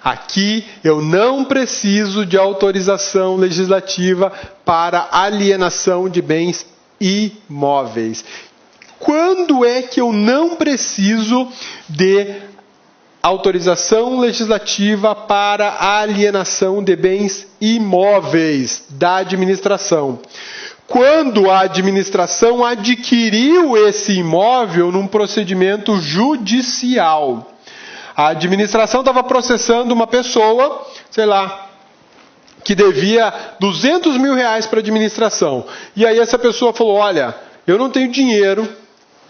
Aqui eu não preciso de autorização legislativa para alienação de bens imóveis. Quando é que eu não preciso de autorização legislativa para a alienação de bens imóveis da administração? Quando a administração adquiriu esse imóvel num procedimento judicial. A administração estava processando uma pessoa, que devia R$200 mil para a administração. E aí essa pessoa falou: olha, eu não tenho dinheiro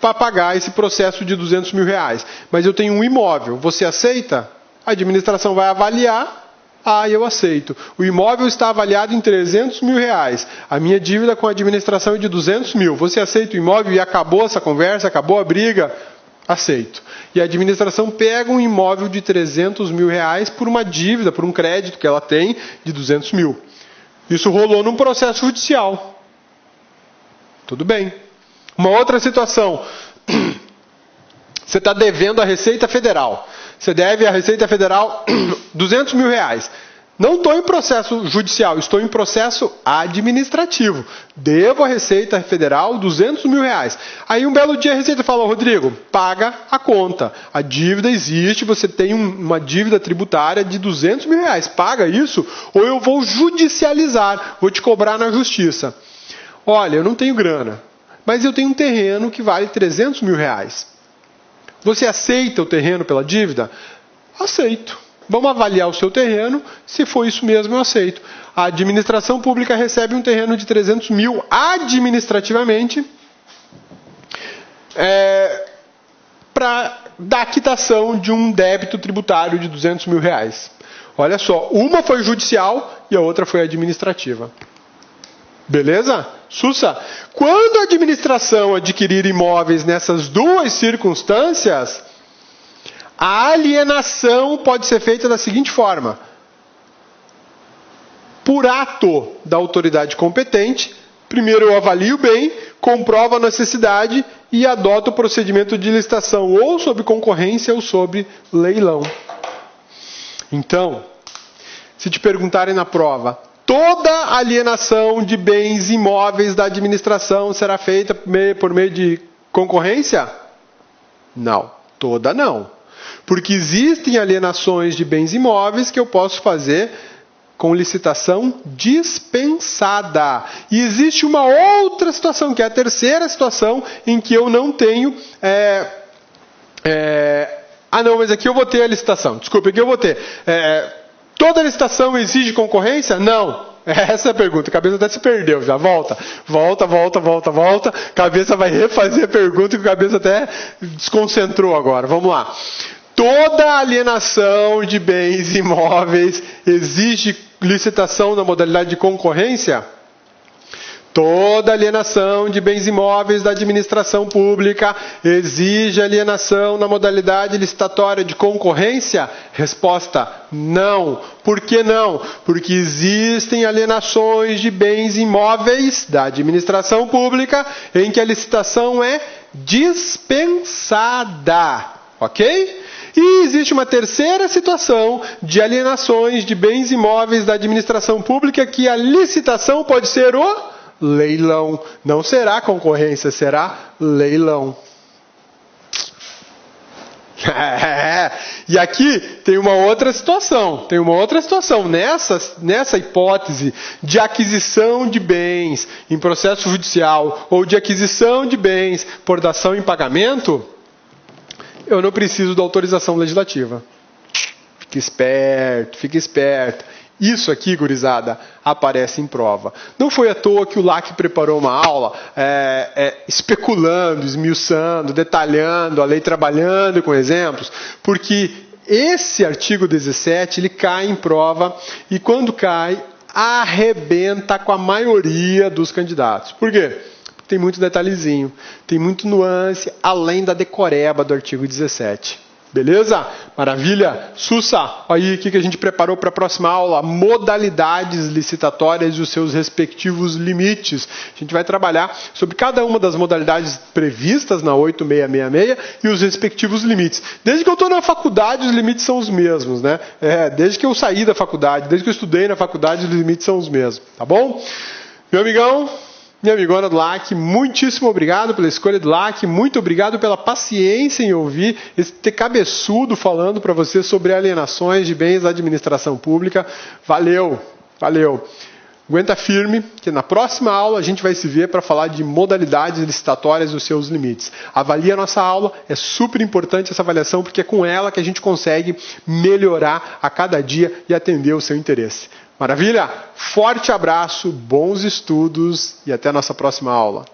para pagar esse processo de R$200 mil, mas eu tenho um imóvel, você aceita? A administração vai avaliar, eu aceito. O imóvel está avaliado em R$300 mil, a minha dívida com a administração é de R$200 mil, você aceita o imóvel? E acabou essa conversa, acabou a briga? Aceito. E a administração pega um imóvel de R$300 mil por uma dívida, por um crédito que ela tem de R$200 mil. Isso rolou num processo judicial. Tudo bem. Uma outra situação, você está devendo à Receita Federal. Você deve à Receita Federal R$200 mil. Não estou em processo judicial, estou em processo administrativo. Devo à Receita Federal R$200 mil. Aí um belo dia a Receita fala, Rodrigo, paga a conta. A dívida existe, você tem uma dívida tributária de R$200 mil. Paga isso ou eu vou judicializar, vou te cobrar na justiça. Olha, eu não tenho grana, mas eu tenho um terreno que vale R$300 mil. Você aceita o terreno pela dívida? Aceito. Vamos avaliar o seu terreno, se for isso mesmo eu aceito. A administração pública recebe um terreno de R$300 mil administrativamente para dar quitação de um débito tributário de R$200 mil. Olha só, uma foi judicial e a outra foi administrativa. Beleza? Sussa, quando a administração adquirir imóveis nessas duas circunstâncias, a alienação pode ser feita da seguinte forma. Por ato da autoridade competente, primeiro eu avalio bem, comprovo a necessidade e adoto o procedimento de licitação ou sob concorrência ou sob leilão. Então, se te perguntarem na prova, toda alienação de bens imóveis da administração será feita por meio de concorrência? Não, toda não. Porque existem alienações de bens imóveis que eu posso fazer com licitação dispensada. E existe uma outra situação, que é a terceira situação, em que eu não tenho... não, mas aqui eu vou ter a licitação. Desculpa, aqui eu vou ter... toda licitação exige concorrência? Não. Essa é a pergunta. A cabeça até se perdeu já. Volta. A cabeça vai refazer a pergunta que a cabeça até desconcentrou agora. Vamos lá. Toda alienação de bens imóveis exige licitação na modalidade de concorrência? Toda alienação de bens imóveis da administração pública exige alienação na modalidade licitatória de concorrência? Resposta: não. Por que não? Porque existem alienações de bens imóveis da administração pública em que a licitação é dispensada. Ok? E existe uma terceira situação de alienações de bens imóveis da administração pública que a licitação pode ser o leilão. Não será concorrência, será leilão. E aqui tem uma outra situação. Nessa hipótese de aquisição de bens em processo judicial ou de aquisição de bens por dação em pagamento, eu não preciso da autorização legislativa. Fique esperto. Isso aqui, gurizada, aparece em prova. Não foi à toa que o LAC preparou uma aula especulando, esmiuçando, detalhando a lei, trabalhando com exemplos, porque esse artigo 17 ele cai em prova e quando cai, arrebenta com a maioria dos candidatos. Por quê? Tem muito detalhezinho, tem muito nuance, além da decoreba do artigo 17. Beleza? Maravilha? Sussa, aí o que a gente preparou para a próxima aula? Modalidades licitatórias e os seus respectivos limites. A gente vai trabalhar sobre cada uma das modalidades previstas na 8666 e os respectivos limites. Desde que eu estou na faculdade, os limites são os mesmos, né? Desde que eu saí da faculdade, desde que eu estudei na faculdade, os limites são os mesmos. Tá bom? Meu amigão, minha amigona do LAC, muitíssimo obrigado pela escolha do LAC, muito obrigado pela paciência em ouvir esse cabeçudo falando para você sobre alienações de bens da administração pública. Valeu. Aguenta firme, que na próxima aula a gente vai se ver para falar de modalidades licitatórias e os seus limites. Avalie a nossa aula, é super importante essa avaliação, porque é com ela que a gente consegue melhorar a cada dia e atender o seu interesse. Maravilha? Forte abraço, bons estudos e até a nossa próxima aula.